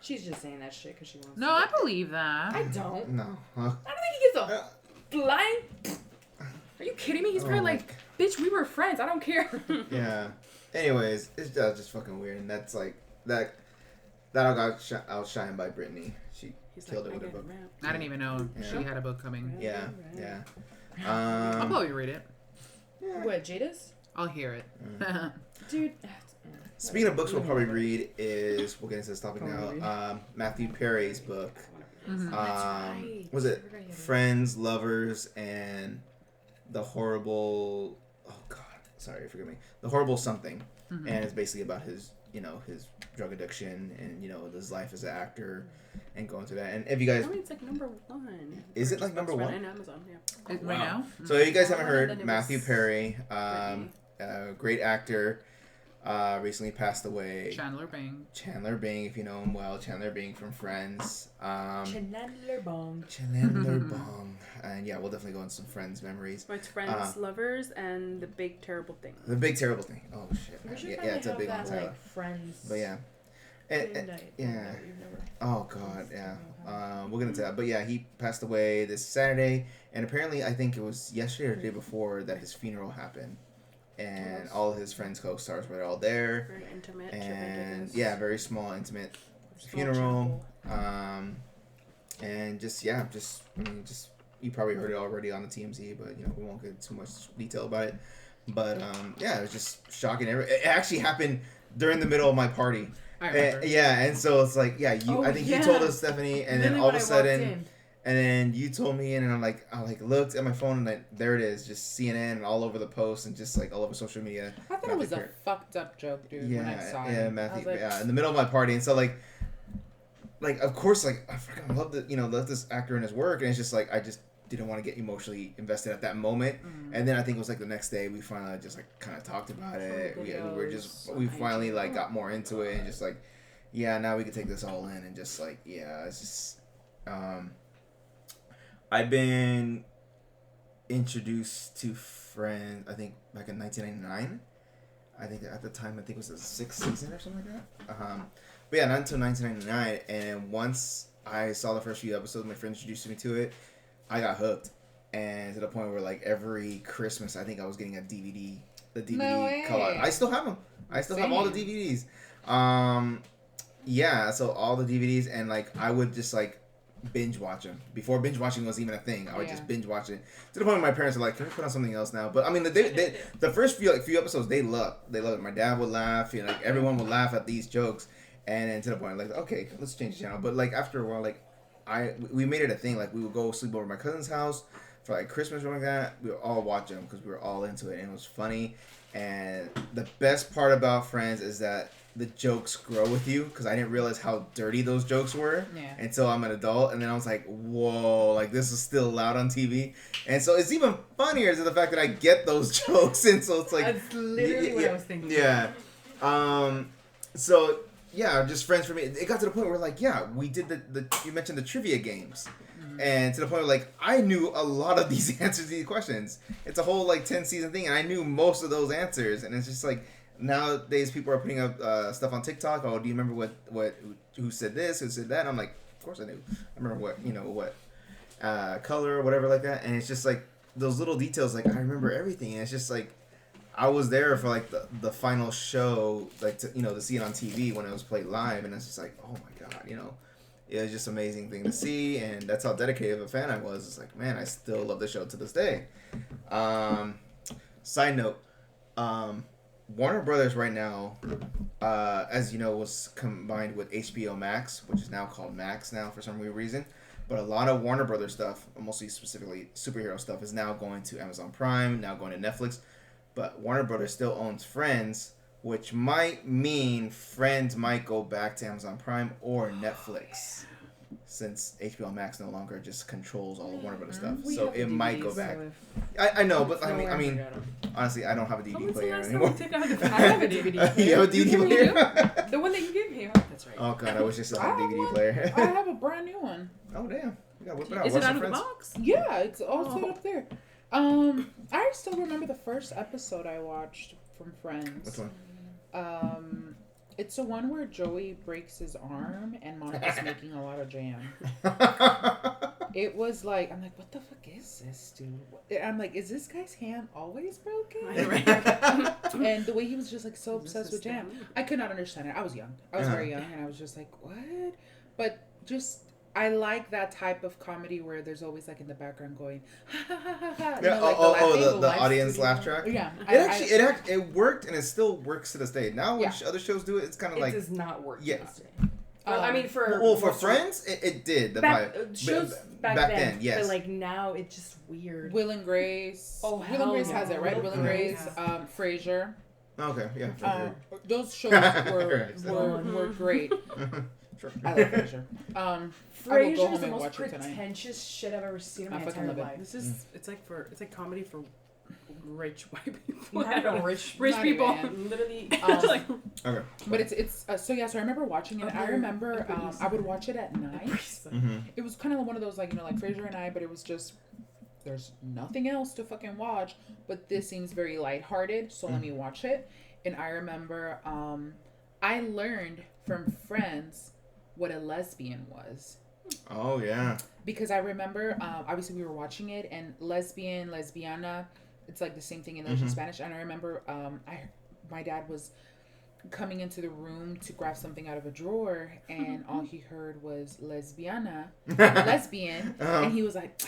She's just saying that shit because she wants. No, to. I believe that. I don't. no. I don't think he gives a flying. Are you kidding me? He's probably like, bitch, we were friends. I don't care. Yeah. Anyways, it's just fucking weird, and that's like that all got outshined by Brittney. She killed it with a book. I didn't even know Yeah. she had a book coming. Yeah. I'll probably read it. Yeah. What, Jada's? I'll hear it. Dude. Speaking of books, we'll probably read is we'll get into this topic now. Matthew Perry's book. Mhm. right. Was it I forgot he had it. Friends, Lovers, and the Horrible? Oh God, sorry, forgive me. The Horrible Something, Mhm. and it's basically about his, you know, his drug addiction and you know his life as an actor and going through that. And if you guys, I mean, it's like number one. Is it like number one? On Amazon, yeah. Right now? so if you guys haven't Then heard, it Matthew was Perry, Brittney. great actor, recently passed away. Chandler Bing. Chandler Bing, if you know him well, Chandler Bing from Friends. Chandler Bong. Chandler Bong. And yeah, we'll definitely go into some Friends memories. So it's Friends, Lovers, and The Big Terrible Thing. The Big Terrible Thing. Oh shit. We Man. should Yeah, probably it's a have big one, that, Tyler. like, Friends. But yeah. Yeah. Oh god, yeah. We'll get into that. But yeah, he passed away this Saturday, and apparently I think it was yesterday or the day before that his funeral happened. And all his friends, co-stars were all there. Very intimate. And yeah, very small, intimate funeral. And just you probably heard it already on the TMZ, but you know we won't get too much detail about it. But yeah, it was just shocking. It actually happened during the middle of my party. I remember. And so it's like, yeah, I think you told us, Stephanie, and then all of a sudden, and then you told me, and then I looked at my phone, and there it is, just CNN and all over the post, and just like all over social media. I thought it was a fucked up joke, dude. Yeah, when I saw yeah, it. Matthew, I was like, in the middle of my party, and so like of course, like I freaking love this actor and his work, and it's just like I just didn't want to get emotionally invested at that moment, and then I think it was like the next day we finally just like kind of talked about it. We finally like got more into it, and just like, yeah, now we can take this all in, and just like, yeah, it's just I've been introduced to Friends, I think back in 1999. I think at the time, I think it was the 6th season or something like that. But yeah, not until 1999. And once I saw the first few episodes, my friend introduced me to it, I got hooked. And to the point where like every Christmas, I think I was getting a DVD, the DVD No way. color. I still have them. I still have all the DVDs. Yeah, so all the DVDs, and like I would just like binge watch them before binge watching was even a thing. I would just binge watch it to the point where my parents were like, "Can we put on something else now?" But I mean, the first few episodes they loved it. My dad would laugh, you know, like everyone would laugh at these jokes, and then to the point like, okay, let's change the channel. But like after a while, like we made it a thing. Like we would go sleep over at my cousin's house for like Christmas or like that. We would all watch them because we were all into it, and it was funny. And the best part about Friends is that the jokes grow with you, because I didn't realize how dirty those jokes were until I'm an adult, and then I was like, whoa, like this is still allowed on TV. And so it's even funnier to the fact that I get those jokes, and so it's like That's literally what I was thinking. Yeah. So yeah, just Friends for me. It got to the point where like, yeah, we did the you mentioned the trivia games. And to the point where, like, I knew a lot of these answers to these questions. It's a whole, like, 10-season thing, and I knew most of those answers. And it's just, like, nowadays people are putting up stuff on TikTok. Oh, do you remember who said this, who said that? And I'm like, of course I knew. I remember what color or whatever like that. And it's just, like, those little details, like, I remember everything. And it's just, like, I was there for, like, the final show, like, to see it on TV when it was played live. And it's just like, oh, my God, it was just an amazing thing to see, and that's how dedicated of a fan I was. It's like, man, I still love the show to this day. Side note, Warner Brothers right now, as you know, was combined with HBO Max, which is now called Max now for some weird reason. But a lot of Warner Brothers stuff, mostly specifically superhero stuff, is now going to Amazon Prime, now going to Netflix. But Warner Brothers still owns Friends, which might mean Friends might go back to Amazon Prime or Netflix, since HBO Max no longer just controls all the Warner Brothers stuff. So it might go back. I know, but I mean, honestly, I don't have a DVD player anymore. I have a DVD player. You have a DVD player? The one that you gave me. That's right. Oh god, I wish I still had a DVD player. I have a brand new one. Oh damn, you gotta whip it out. Is it out of the box? Yeah, it's also up there. I still remember the first episode I watched from Friends. Which one? It's the one where Joey breaks his arm and Monica's making a lot of jam. It was like, I'm like, what the fuck is this, dude? I'm like, is this guy's hand always broken? And the way he was just like so obsessed with jam, I could not understand it. I was young. I was very young, and I was just like, what? But just, I like that type of comedy where there's always like in the background going, ha ha ha ha ha. Yeah, the audience laugh track. Yeah, it worked, and it still works to this day. Now when other shows do it, it's kind of like it does not work. Yeah. To this day. I mean, for Friends, it did. Shows back then, yes. But like now, it's just weird. Will and Grace. Oh, Will and Grace has it, right? Will and Grace, Frasier. Okay, yeah. Those shows were great. Sure. I love Frasier. Frasier is the most pretentious shit I've ever seen in my entire life. This is it's like comedy for rich white people. Not even rich people. Literally. Okay. But it's so I remember watching it. I remember I would watch it at night. Mm-hmm. It was kind of one of those like Frasier and I, but it was just there's nothing else to fucking watch. But this seems very lighthearted, so let me watch it. And I remember I learned from Friends what a lesbian was. Oh yeah. Because I remember obviously we were watching it, and lesbian, lesbiana, it's like the same thing in English and Spanish. And I remember my dad was coming into the room to grab something out of a drawer, and all he heard was lesbiana, lesbian, and he was like,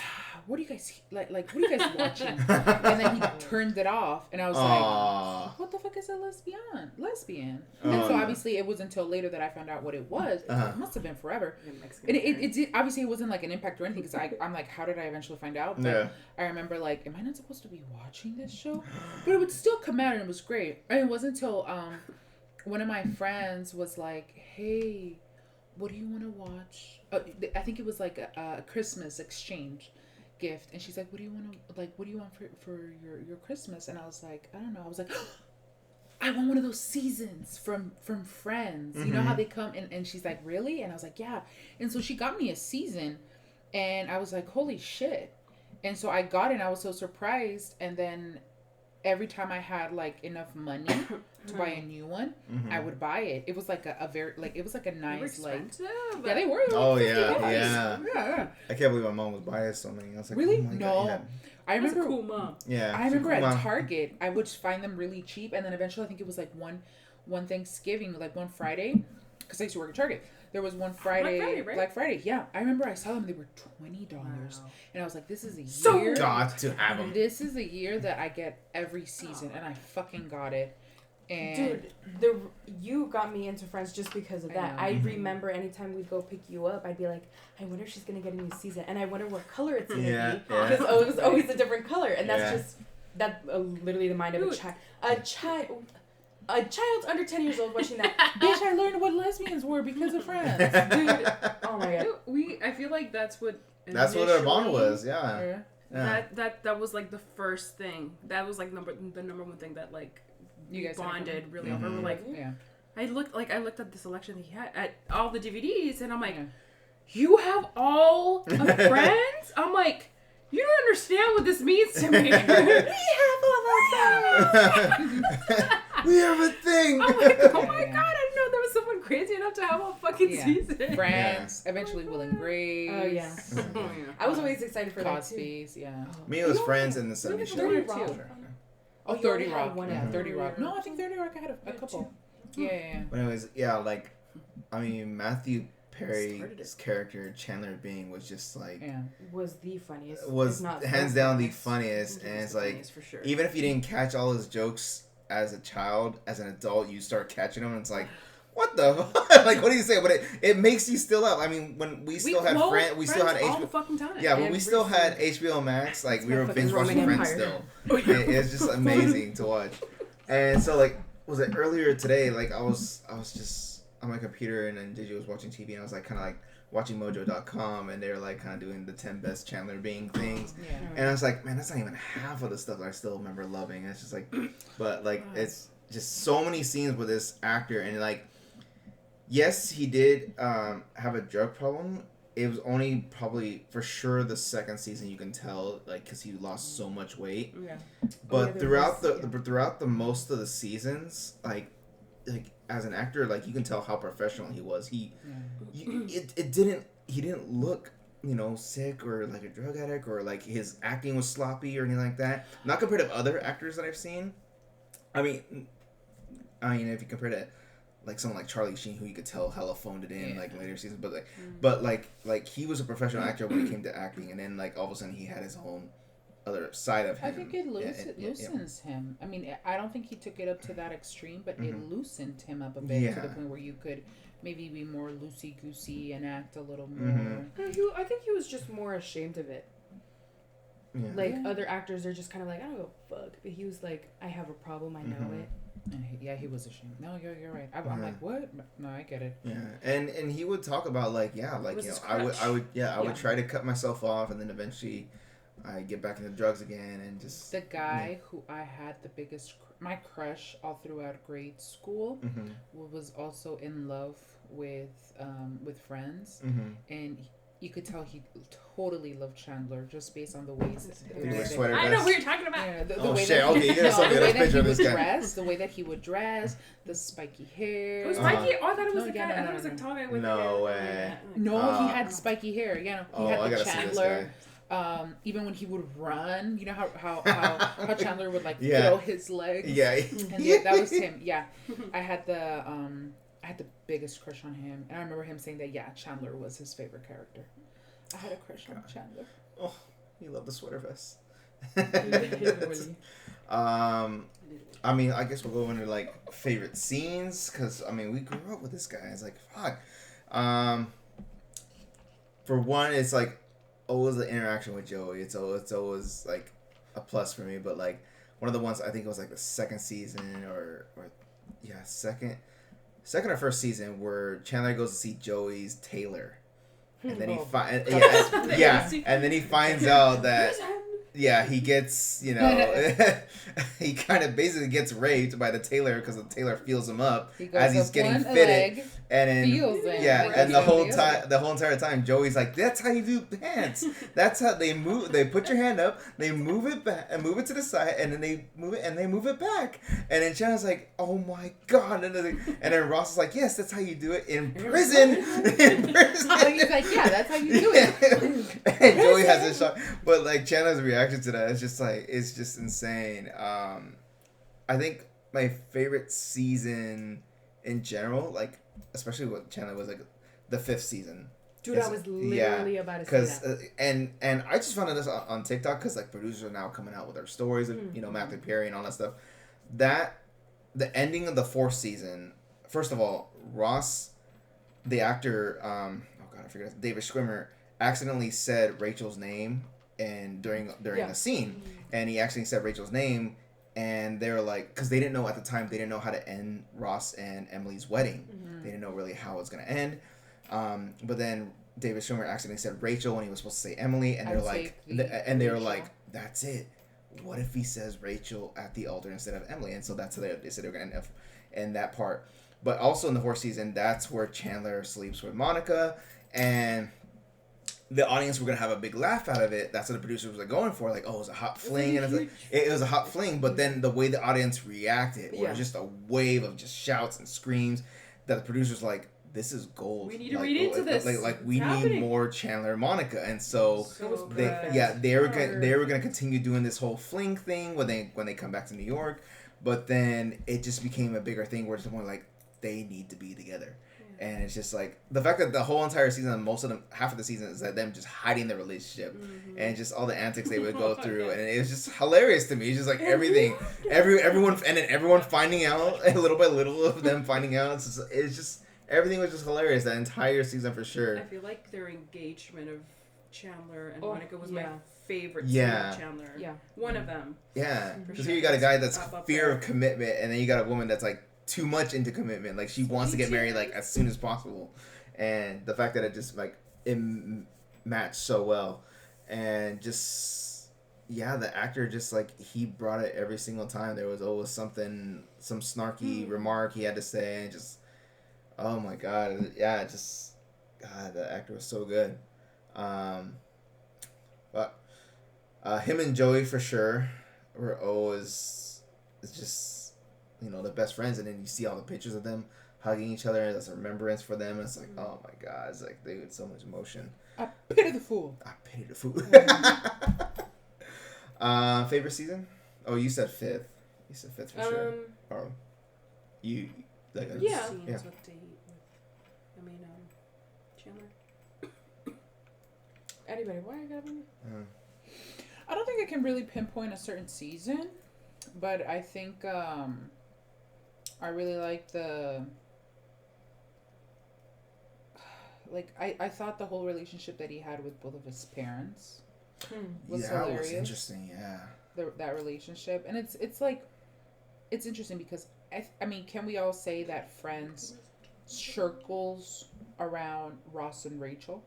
what are you guys like what are you guys watching? And then he turned it off, and I was like, what the fuck is a lesbian? And so obviously it wasn't until later that I found out what it was. It must have been forever. And it did, obviously it wasn't like an impact or anything, because I'm like, how did I eventually find out? But I remember like, am I not supposed to be watching this show? But it would still come out, and it was great. And it wasn't until one of my friends was like, hey, what do you want to watch? I think it was like a Christmas exchange gift, and she's like, what do you want for your Christmas? And I was like, I don't know. I was like, I want one of those seasons from Friends. You know how they come, and she's like, really? And I was like, yeah. And so she got me a season, and I was like, holy shit. And so I got it, and I was so surprised. And then every time I had like enough money to buy a new one, I would buy it. It was like a very like it was like a nice like they were. Oh like yeah. I can't believe my mom was buying so many. I was like, really? oh my no. God, yeah. I remember. Cool mom. Yeah. I remember at Target, I would find them really cheap, and then eventually I think it was like one Thanksgiving, like one Friday, because I used to work at Target. There was one Friday, Black Friday, yeah. I remember I saw them; they were $20, and I was like, "This is a year. Got to have them. This is a year that I get every season," and I fucking got it. And dude, you got me into Friends just because of that. I remember anytime we'd go pick you up, I'd be like, I wonder if she's gonna get a new season, and I wonder what color it's gonna be, because it was always a different color, and that's just literally the mind of a child. A child's under 10 years old watching that. Bitch, I learned what lesbians were because of Friends. Dude, oh my god. I feel like that's what our bond was, yeah. That was like the first thing. That was like the number one thing that like you guys bonded really over. We're like, I looked at the selection that he had at all the DVDs, and I'm like, you have all of Friends? I'm like, you don't understand what this means to me. We have all of them. We have a thing. I'm like, oh my god, I didn't know there was someone crazy enough to have a fucking season. Friends, eventually Will and Grace. Oh yeah. I was always excited for Cosby's, that too. yeah. Me, it was Friends and the 70s Show. 30 Rock. Oh, 30 Rock. Yeah, 30 Rock. No, I think 30 Rock I had a couple. Yeah. But anyways, like, I mean, Matthew Perry's character, Chandler Bing, was just like... Was the funniest. Was hands down the funniest. And it's like, for sure. Even if you didn't catch all his jokes as a child, as an adult, you start catching them, and it's like, what the fuck? Like, what do you say? But it makes you still up. I mean, when we still had Friends, we still had all HBO. The fucking time. Yeah, when we still had HBO Max, like we were binge watching Friends still. It's just amazing to watch. And so like was it earlier today? Like I was just on my computer and then Gigi was watching TV and I was like kind of like watching Mojo.com and they're like kind of doing the 10 best Chandler Bing things. Yeah. And I was like, man, that's not even half of the stuff that I still remember loving. It's just like, but like it's just so many scenes with this actor and like, yes, he did have a drug problem. It was only probably for sure the second season you can tell like because he lost so much weight. Yeah. But throughout the most of the seasons, like as an actor, like you can tell how professional he was. He didn't look sick or like a drug addict or like his acting was sloppy or anything like that. Not compared to other actors that I've seen. I mean, if you compare to like someone like Charlie Sheen, who you could tell hella phoned it in like later seasons, but like he was a professional actor when it came to acting, and then like all of a sudden he had his own other side of him. I think it loosens him. I mean, I don't think he took it up to that extreme, but it loosened him up a bit to the point where you could maybe be more loosey goosey and act a little more. I think he was just more ashamed of it. Yeah. Like other actors are just kind of like, I don't give a fuck, but he was like, I have a problem, I know it. And he was ashamed. No, you're right. I'm like, what? No, I get it. Yeah, and he would talk about like I would try to cut myself off, and then eventually I get back into drugs again, and just the guy who I had the biggest my crush all throughout grade school was also in love with friends, and you could tell he totally loved Chandler just based on the ways I know what you're talking about. Yeah, the oh way shit! That Okay, you gotta send me a picture of this guy. Dress, the way that he would dress, the spiky hair. It was spiky. Oh, I thought it was a guy. I thought it was a tall guy with no way. No, he had spiky hair. Yeah, he had I the gotta Chandler. Even when he would run, you know how Chandler would like throw his legs. Yeah, and that was him. Yeah, I had the biggest crush on him, and I remember him saying that Chandler was his favorite character. I had a crush on Chandler. Oh, you love the sweater vest. I mean, I guess we'll go into like favorite scenes because I mean we grew up with this guy. It's like fuck. For one, it's like always the interaction with Joey. It's always like a plus for me. But like one of the ones I think it was like the second season or second or first season where Chandler goes to see Joey's tailor. And then and then he finds out that he gets he kind of basically gets raped by the tailor because the tailor feels him up as he's getting fitted, and then and the whole entire time Joey's like, that's how you do pants. That's how they move. They put your hand up, they move it back and move it to the side, and then they move it and they move it back. And then Chandler's like, oh my god, and then Ross is like, yes, that's how you do it in prison. In prison. He's like, yeah, that's how you do it. And Joey has this shock, but like Chandler's reaction to that is just like it's just insane. I think my favorite season in general, like especially what Chandler was like the 5th season. Dude, I was literally about to say that. And I just found this on TikTok because like producers are now coming out with their stories of Matthew Perry and all that stuff. That the ending of the 4th season. First of all, Ross, the actor, I forget David Schwimmer, accidentally said Rachel's name and during a scene, and he actually said Rachel's name, and they were like, because they didn't know at the time, they didn't know how to end Ross and Emily's wedding. They didn't know really how it was gonna end. But then David Schwimmer accidentally said Rachel when he was supposed to say Emily, and they're like, they were like, that's it. What if he says Rachel at the altar instead of Emily? And so that's how they said they were gonna end up in that part. But also in the 4th season, that's where Chandler sleeps with Monica, and the audience were gonna have a big laugh out of it. That's what the producers were going for. Like, oh, it was a hot fling, and it was a hot fling. But then the way the audience reacted was just a wave of just shouts and screams that the producers were like, this is gold. We need to read into this. We need more Chandler and Monica, and so they were gonna continue doing this whole fling thing when they come back to New York. But then it just became a bigger thing where it's more like they need to be together. And it's just like the fact that the whole entire season, half of the season is that them just hiding their relationship and just all the antics they would go through, and it was just hilarious to me. It's just like everything, everyone finding out little by little of them finding out. It's just everything was just hilarious that entire season for sure. I feel like their engagement of Chandler, and Oh, Monica was yeah. my favorite Yeah. scene of Chandler. Yeah. One of them. Yeah, For because sure. here you got a guy that's Up fear there. of commitment, and then you got a woman that's like too much into commitment. Like she wants to get married like as soon as possible, and the fact that it just like it matched so well, and just the actor just like he brought it every single time. There was always some snarky remark he had to say, and just oh my god, the actor was so good. But him and Joey for sure were always just the best friends, and then you see all the pictures of them hugging each other as a remembrance for them. And it's like oh my god, it's like they had so much emotion. I pity the fool. I pity the fool. Favorite season? Oh, you said fifth. You said fifth for sure. Or you like Yeah. Scenes Yeah. with Chandler. Anybody? Why you gotta be? I don't think I can really pinpoint a certain season, but I think I really like the I thought the whole relationship that he had with both of his parents was that hilarious. was interesting. Yeah. That relationship, and it's like it's interesting because I mean, can we all say that Friends circles around Ross and Rachel?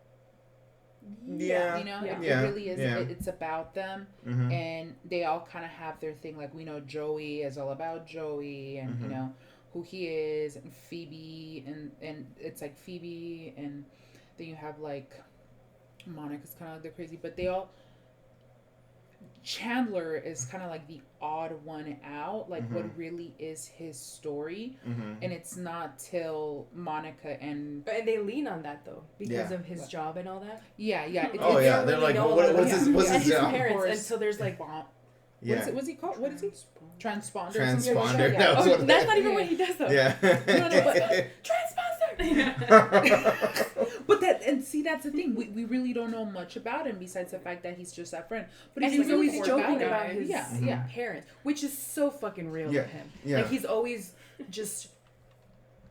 Yeah. You know, Yeah. it really is. Yeah. It's about them, Mm-hmm. and they all kind of have their thing. Like we know Joey is all about Joey, and Mhm. you know who he is, and Phoebe, and it's like Phoebe, and then you have like Monica's kind of like they're crazy, but they all. Chandler is kind of like the odd one out, like what really is his story, and it's not till Monica and And they lean on that though because Yeah. of his job and all that. yeah. Oh They yeah, don't they're really like, know what, about what's him. his and his job? parents Course. until there's like Yeah. what's he called? What is he? Transponder. Transponder. Yeah. That was what that's they- not even what he does though. Yeah. Transponder. But that's the thing. We really don't know much about him besides the fact that he's just that friend. But And he's he's like always really joking guy. about his yeah. parents, which is so fucking real Yeah. with him. Yeah. Like he's always just.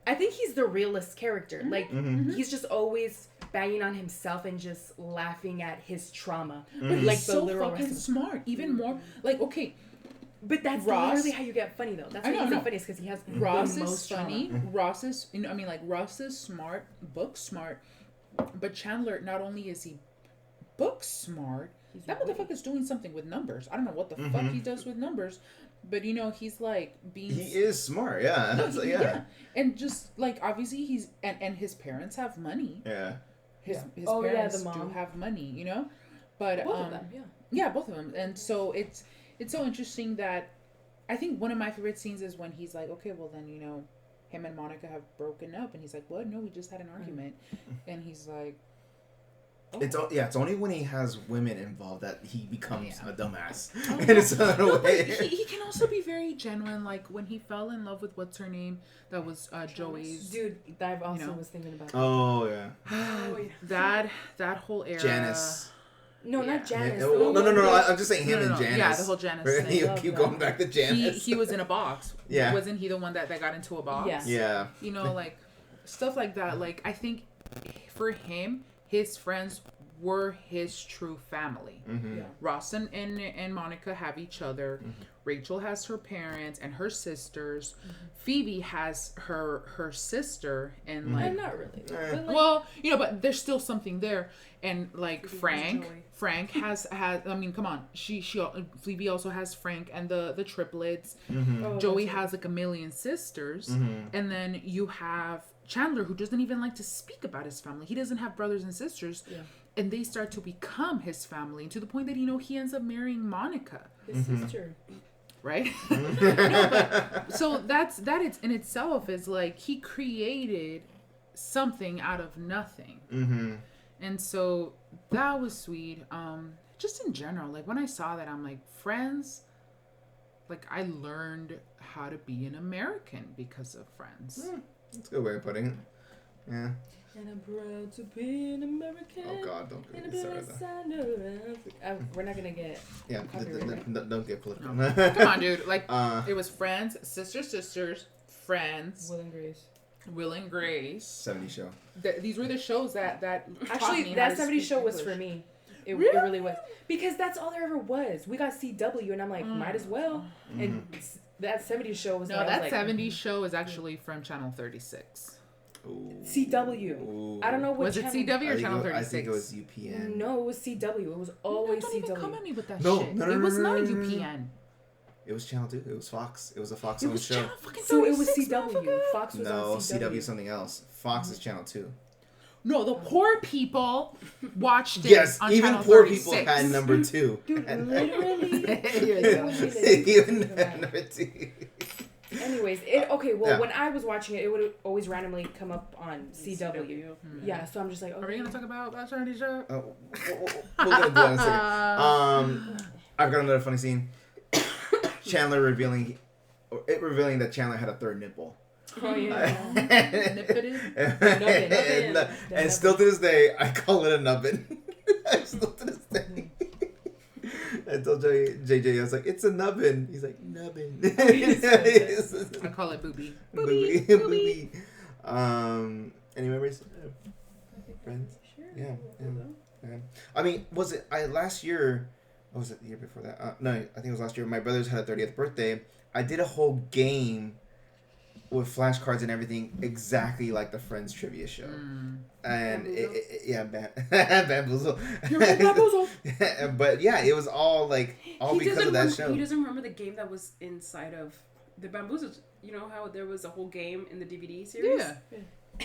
I think he's the realest character. Like he's just always banging on himself and just laughing at his trauma. But he's Like so the literal fucking rest of- smart. Even more like okay, But that's Ross- literally how you get funny though. That's I why know, he's I the know. funniest because he has Ross the is most funny. trauma. Ross is Ross is smart, book smart. But Chandler, not only is he book smart, He's that witty. motherfucker's doing something with numbers. I don't know what the fuck he does with numbers, but he's like being. He is smart. Yeah. No, That's like, he- yeah. and just like obviously he's and his parents have money. Yeah. His Oh, yeah, parents the do mom. have money, But Both of them, yeah. yeah, both of them. And so it's so interesting that I think one of my favorite scenes is when he's like, okay, well then him and Monica have broken up, and he's like, what? No, we just had an argument, and he's like. Oh. It's only when he has women involved that he becomes a dumbass. Oh, In a certain no, but way. he can also be very genuine. Like when he fell in love with what's her name, that was Joey's. Dude, that I also know. was thinking about. Oh yeah. that whole era. Janice. No, Yeah. not Janice. Yeah, well, no. I'm just saying him No, and no. Janice. Yeah, the whole Janice thing. You Love keep that. going back to Janice. He was in a box. Yeah. Wasn't he the one that got into a box? Yeah. Yeah. Like stuff like that. Like I think for him, his friends were his true family. Mm-hmm. Yeah. Ross and Monica have each other. Rachel has her parents and her sisters. Phoebe has her sister and like Not really. But, like, well, but there's still something there. And like Joey. Frank has I mean, come on. She Phoebe also has Frank and the triplets. oh, Joey that's has like a million sisters. And then you have Chandler, who doesn't even like to speak about his family. He doesn't have brothers and sisters. Yeah. And they start to become his family to the point that he ends up marrying Monica, his sister. right? No, but so that is in itself is like he created something out of nothing. Mm-hmm. And so that was sweet. Just in general, like when I saw that, I'm like, Friends, like I learned how to be an American because of Friends. That's a good way of putting it. Yeah. And I'm proud to be an American. Oh God, don't And get me a started. we're not gonna get. Yeah, Copyright, right? don't get political. No. Come on, dude. Like Uh, it was Friends, Sisters, Friends, Will and Grace. Will and Grace. 70 show. These were the shows that taught me Actually, how that to 70 speak show was English. for me. It really was. Because that's all there ever was. We got CW, and I'm like, might as well. And that 70s show was that 70s show is actually from Channel 36. Ooh. CW. Ooh. I don't know what Was it CW or Channel 36? I think it was UPN. No, it was CW. It was always don't CW. Even come at me with that No, shit. no, no, it was no, not no, no, no. UPN. It was Channel 2. It was Fox. It was a Fox It owned was show. Channel fucking 36, So it was CW. motherfucker. Fox was No, on CW. CW is something else. Fox is Channel 2. No, the poor people watched it Yes, on even Channel poor 36. people had number 2. Dude, literally. Even had number 2. Anyways, when I was watching it, it would always randomly come up on CW. Yeah, so I'm just like, okay. Are we gonna talk about that 70s show? Oh, we're gonna do that in a second. I've got another funny scene. Chandler revealing that Chandler had a third nipple. Oh yeah. And still to this day, I call it a nubbin. Still to this day. I told JJ, I was like, it's a nubbin. He's like, nubbin. I call it booby. Booby. Any memories? Friends? Sure. Yeah. I mean, was it last year? Or was it the year before that? No, I think it was last year. My brothers had a 30th birthday. I did a whole game with flashcards and everything, exactly like the Friends trivia show. And Bamboozle. Bamboozle. But yeah, it was all because of that show. He doesn't remember the game that was inside of the Bamboozle. You know how there was a whole game in the DVD series?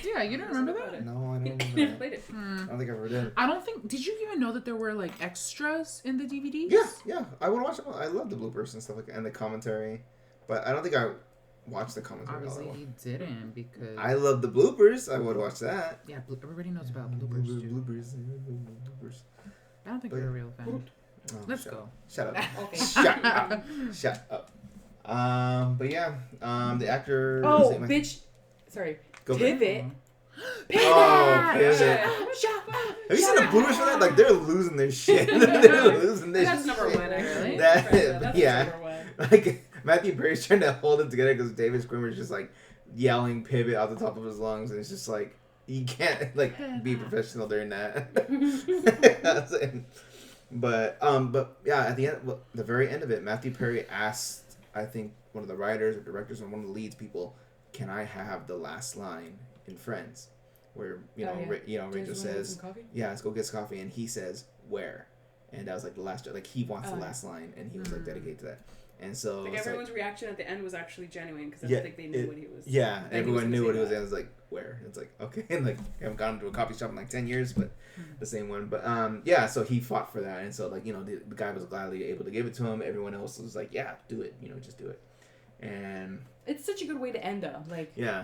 Yeah, you don't remember that? No, I don't remember Never that. played it. I don't think I ever did. I don't think. Did you even know that there were like extras in the DVDs? Yeah. I would watch them. I love the bloopers and stuff like that, and the commentary. But I don't think I watched the commentary. Obviously, he didn't because. I love the bloopers. I would watch that. Yeah, everybody knows about bloopers. Bloopers. I don't think you're a real fan. Oh, Let's go. Shut up. Okay. Shut up. But yeah. The actor. Oh, bitch. Sorry. Go Pivot. Pivot. Oh, Pivot. Have you seen the bloopers for that? Like, they're losing their shit. That's number one, actually. That's number one. Like, Matthew Perry's trying to hold it together because David Schwimmer's just, like, yelling Pivot out the top of his lungs. And it's just like, you can't, like, be professional during that. But yeah, at the very end of it, Matthew Perry asked, I think, one of the writers or directors and one of the leads people, can I have the last line in Friends, where Rachel says, "Yeah, let's go get some coffee," and he says, "Where?" And that was like the last, like he wants the last line, and he was like dedicated to that, and so like everyone's reaction at the end was actually genuine because I don't think they knew what he was. Yeah, everyone knew what he was. And it was like, "Where?" It's like, okay, and like I haven't gone to a coffee shop in like 10 years, but the same one. But yeah, so he fought for that, and so like the guy was gladly able to give it to him. Everyone else was like, "Yeah, do it, just do it," and. It's such a good way to end though. Like yeah,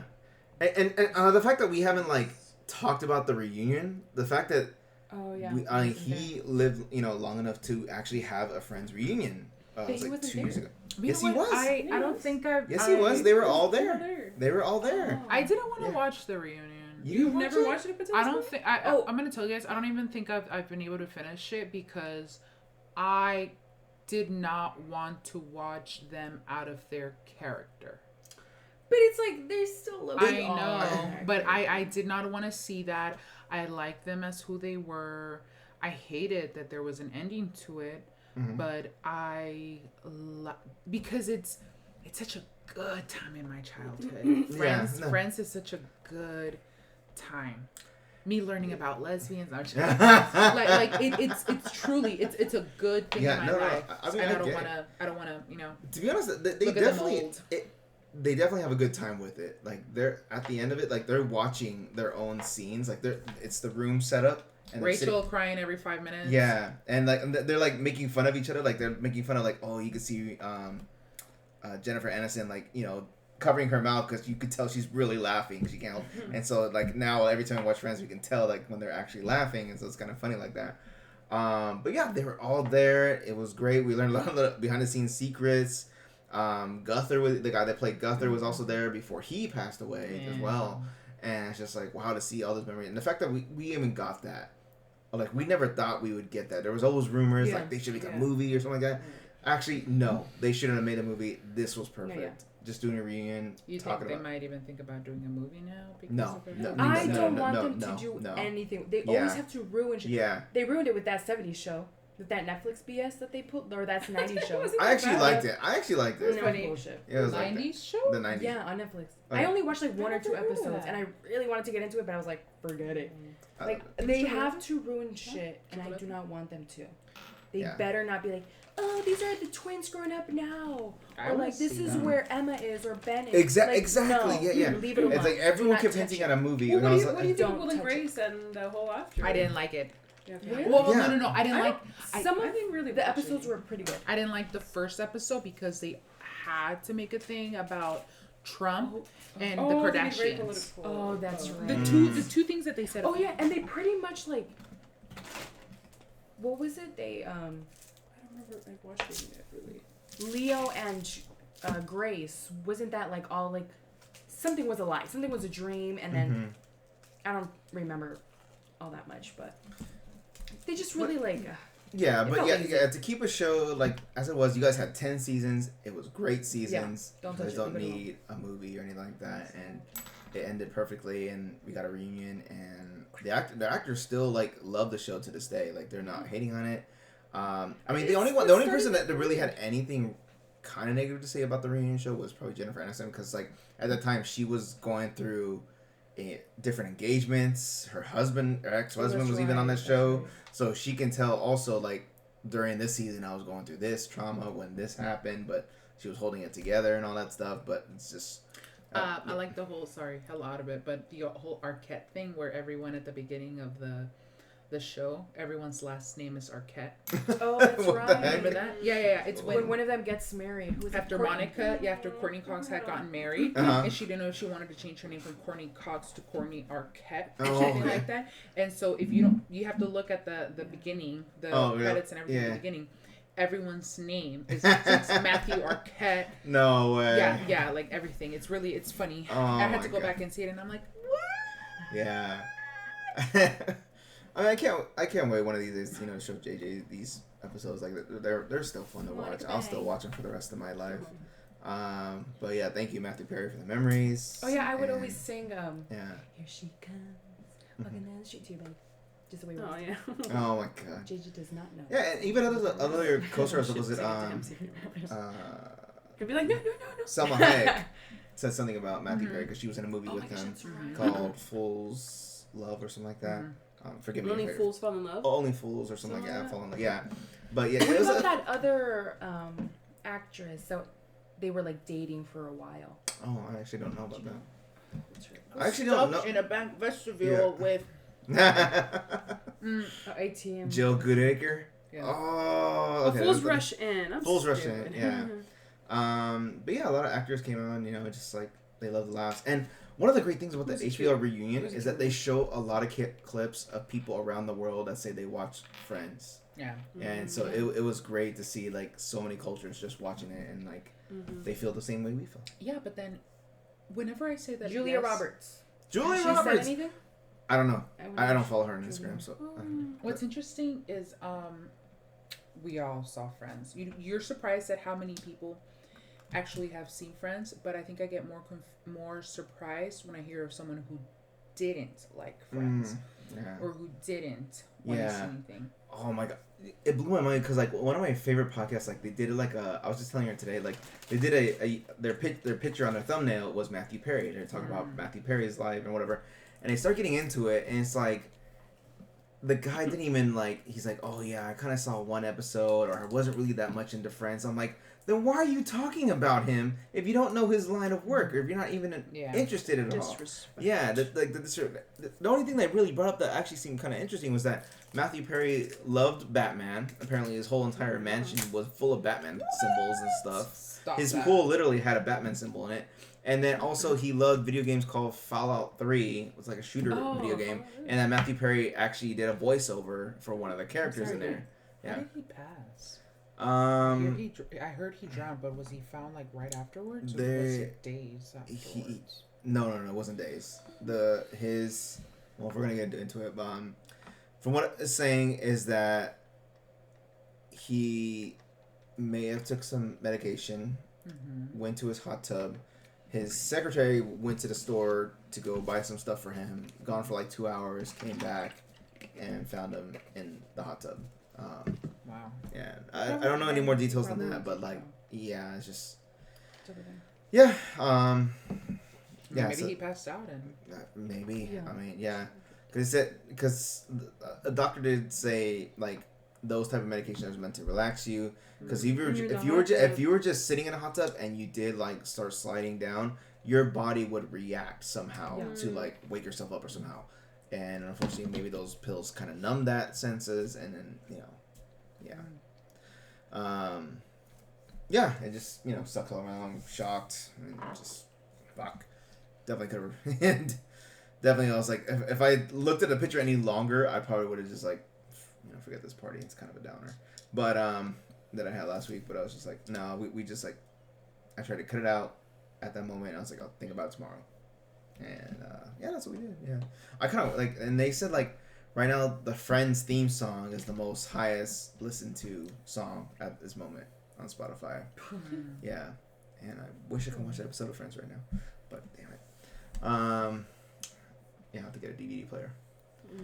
and the fact that we haven't like talked about the reunion, the fact that he lived long enough to actually have a Friends reunion. It was like 2 years ago. Yes, he was. I don't think I've. Yes, he was. They were all there. They were all there. I didn't want to watch the reunion. You've never watched it? I don't think. I'm gonna tell you guys. I don't even think I've been able to finish it because I did not want to watch them out of their character. But it's like they still look. I know, but I did not want to see that. I liked them as who they were. I hated that there was an ending to it, but because it's such a good time in my childhood. Friends is such a good time. Me learning about lesbians, it's truly it's a good thing in my life. I mean, I don't wanna To be honest, they definitely have a good time with it. Like they're at the end of it, like they're watching their own scenes. Like it's the room setup. And Rachel crying every 5 minutes. Yeah, and like they're like making fun of each other. Like they're making fun of like, oh, you can see Jennifer Aniston like covering her mouth because you could tell she's really laughing. She can't. And so like now every time we watch Friends, we can tell like when they're actually laughing, and so it's kind of funny like that. But yeah, they were all there. It was great. We learned a lot of the behind the scenes secrets. Gunther, the guy that played Gunther, was also there before he passed away as well. And it's just like, wow, to see all this memory. And the fact that we even got that. Like, we never thought we would get that. There was always rumors, like, they should make a movie or something like that. Actually, no. They shouldn't have made a movie. This was perfect. just doing a reunion. You think talking they about... might even think about doing a movie now? Because No, of no, everything? I no, don't no, want no, them no, to do no. anything. They Yeah. always have to ruin shit. Yeah. They ruined it with that 70s show. With that Netflix BS that they put, or that's 90s show. Wasn't I that actually bad? liked it. I actually liked it. No funny. bullshit. It was like 90s show? the 90s. Yeah, on Netflix. Okay. I only watched like one or two never heard of episodes, that. and I really wanted to get into it, but I was like, forget it. I Like, love it. they have to ruin shit, and I do not want them to. They better not be like, oh, these are the twins growing up now. Or like, this is where Emma is, or Ben is. Exactly. Like, exactly. no, Yeah, yeah. leave it alone. It's like everyone Do kept not hinting touch at a movie, Well, and what I do was you, like, what do you think of Don't Will and touch Grace and the whole after? I didn't like it. Yeah. Well, Yeah. no. I didn't like. Some I of didn't really the watch episodes it. were pretty good. I didn't like the first episode because they had to make a thing about Trump and the to be very Kardashians. political. Oh, that's right. The two things that they said. Oh yeah, and they pretty much like. What was it? They I don't remember like watching it really. Leo and Grace, wasn't that like all like something was a lie, something was a dream, and then I don't remember all that much, but they just really like. yeah, It but felt yeah, lazy. yeah, to keep a show like as it was, you guys had 10 seasons. It was great seasons. Don't You touch guys it, don't leave it alone. need a movie or anything like that, and it ended perfectly, and we got a reunion, and the actors still like love the show to this day. Like they're not hating on it. I mean, the only person that really had anything kind of negative to say about the reunion show was probably Jennifer Aniston, because like at the time she was going through different engagements. Her ex-husband was even on that show, right. so she can tell also like during this season I was going through this trauma when this happened, but she was holding it together and all that stuff. But it's just I like the whole hell out of it, but the whole Arquette thing where everyone at the beginning of the show, everyone's last name is Arquette. Oh, that's What the right. heck? Remember that? Yeah. It's When one of them gets married, who was it? after Courtney? after Courtney Cox had gotten married, Uh-huh. and she didn't know if she wanted to change her name from Courtney Cox to Courtney Arquette or Oh, something okay. like that. And so if you don't, you have to look at the beginning, the credits and everything at the beginning. Everyone's name is it's Matthew Arquette. no way. Yeah, like everything. It's funny. Oh, I had my to go God. back and see it, and I'm like, what? Yeah. I mean, I can't wait one of these days, to show JJ these episodes. Like they're still fun to watch. I'll still watch them for the rest of my life. But yeah, thank you, Matthew Perry, for the memories. Oh yeah, I would And, always sing. Yeah. Here she comes, walking down the street to you, babe. Just the way we Oh sing. yeah. Oh my God. JJ does not know. Yeah, and even other co-stars, was it Sing to him, see if he remembers. He'll be like, no. Selma Hayek said something about Matthew Perry because she was in a movie Oh with my gosh, him that's right. called Fool's Love or something like that. Forgive me. Only if I- Fools Fall in Love. Only Fools or something like that. Something Fall in Love. Yeah. But yeah, What it was about that other actress? So they were like dating for a while. Oh, I actually don't know about that. That's right. I actually don't know. in a bank vestibule with ATM. Jill Goodacre. Yeah. Oh, okay. Fools that's- Rush In. I'm Fools Rush stupid. In, yeah. But yeah, a lot of actors came on. Just like they love the laughs. And one of the great things about the HBO reunion is that they show a lot of clips of people around the world that say they watched Friends. Yeah. And so it was great to see like so many cultures just watching it and like they feel the same way we feel. Yeah, but then whenever I say that Julia Roberts. Julia She Roberts. said anything? I don't know. I don't wish follow her on Julia. Instagram, so. What's interesting is we all saw Friends. You're surprised at how many people actually have seen Friends, but I think I get more surprised when I hear of someone who didn't like Friends Yeah. or who didn't want to see Yeah. anything. Oh my God, it blew my mind because like one of my favorite podcasts, like they did it like I was just telling her today, like they did their picture on their thumbnail was Matthew Perry. They're talking about Matthew Perry's life and whatever, and they start getting into it, and it's like the guy didn't even like. He's like, oh yeah, I kind of saw one episode, or I wasn't really that much into Friends. I'm like, then why are you talking about him if you don't know his line of work, or if you're not even interested at all? Disrespect. Yeah, the only thing that really brought up that actually seemed kind of interesting was that Matthew Perry loved Batman. Apparently, his whole entire mansion was full of Batman symbols and stuff. Stop His that. pool literally had a Batman symbol in it. And then also he loved video games called Fallout 3. It was like a shooter video game. And then Matthew Perry actually did a voiceover for one of the characters in there. How Yeah. did he pass? I heard he drowned, but was he found like right afterwards? Or was it days afterwards? No, it wasn't days. Well, if we're gonna get into it, but from what it's saying is that he may have took some medication went to his hot tub. His secretary went to the store to go buy some stuff for him. Gone for like 2 hours, came back, and found him in the hot tub. Wow. Yeah, I don't know any more details than that, but like, yeah, it's just, yeah, yeah. Maybe he passed out and. Maybe. Yeah. I mean, yeah, because a doctor did say like those type of medications are meant to relax you. Because if you were just sitting in a hot tub and you did like start sliding down, your body would react somehow to like wake yourself up or somehow. And unfortunately, maybe those pills kind of numb that senses, and then it just sucked all around. I'm shocked. I mean, just fuck. Definitely could have. Definitely, I was like, if I looked at the picture any longer, I probably would have just like, forget this party. It's kind of a downer. But that I had last week. But I was just like, no, we just like, I tried to cut it out at that moment. I was like, I'll think about it tomorrow. And that's what we did. Yeah, I kind of like, and they said like, right now the Friends theme song is the most highest listened to song at this moment on Spotify. Yeah, and I wish I could watch that episode of Friends right now, but damn it. Yeah, I have to get a DVD player. No.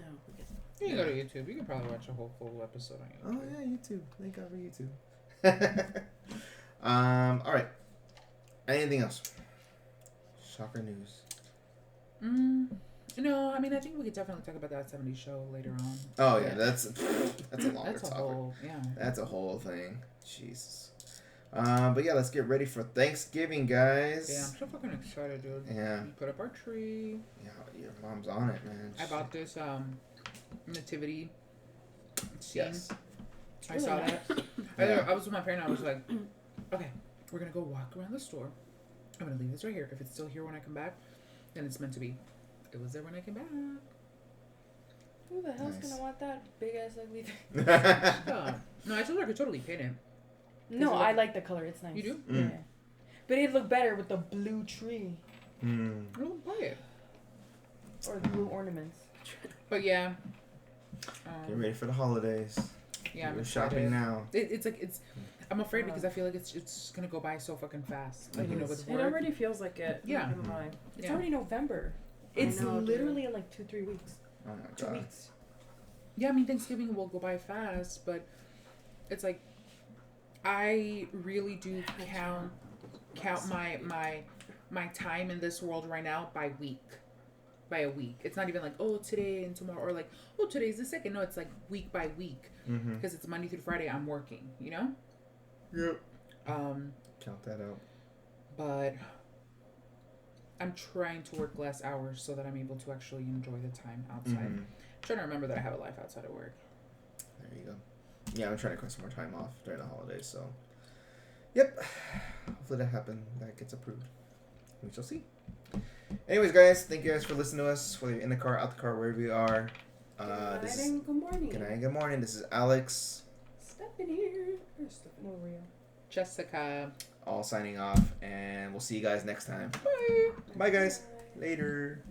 You can go to YouTube. You can probably watch a whole full episode on YouTube. Oh yeah, YouTube. Thank God for YouTube. All right. Anything else? Shocker news. No, I mean, I think we could definitely talk about that 70s show later on. Oh yeah, that's a longer That's a topic. whole, yeah. That's a whole thing. Jesus. But yeah, let's get ready for Thanksgiving, guys. Yeah, I'm so fucking excited, dude. Yeah. We put up our tree. Yeah, your mom's on it, man. I bought this nativity scene. Yes. I saw that. Yeah. I was with my parent. I was like, okay, we're gonna go walk around the store. I'm gonna leave this right here. If it's still here when I come back, then it's meant to be. It was there when I came back. Who the hell's gonna want that big ass ugly thing? No, I told her I could totally paint it. No, I like the color. It's nice. You do? Yeah. But it'd look better with the blue tree. Well, buy it. Or the blue ornaments. But yeah. Get ready for the holidays. Yeah, We're shopping now. It's like I'm afraid because I feel like it's gonna go by so fucking fast. Like with It work. already feels like it. Yeah. It's already November. It's literally in like 2-3 weeks. Oh my 2 God. weeks. Yeah, I mean Thanksgiving will go by fast, but it's like I really do count my time in this world right now by a week. It's not even like, oh, today and tomorrow, or like, oh, today's the second. No, it's like week by week because it's Monday through Friday. I'm working, Yep. Count that out. But I'm trying to work less hours so that I'm able to actually enjoy the time outside. I'm trying to remember that I have a life outside of work. There you go. Yeah, I'm trying to request some more time off during the holidays, so. Yep. Hopefully that happens. That gets approved. We shall see. Anyways, guys, thank you guys for listening to us, whether you're in the car, out the car, wherever you are. Good morning. Good night, good morning. This is Alex. Stephanie here. Or Stephanie Rio. Jessica. All signing off, and we'll see you guys next time. Bye. Bye, guys. Later.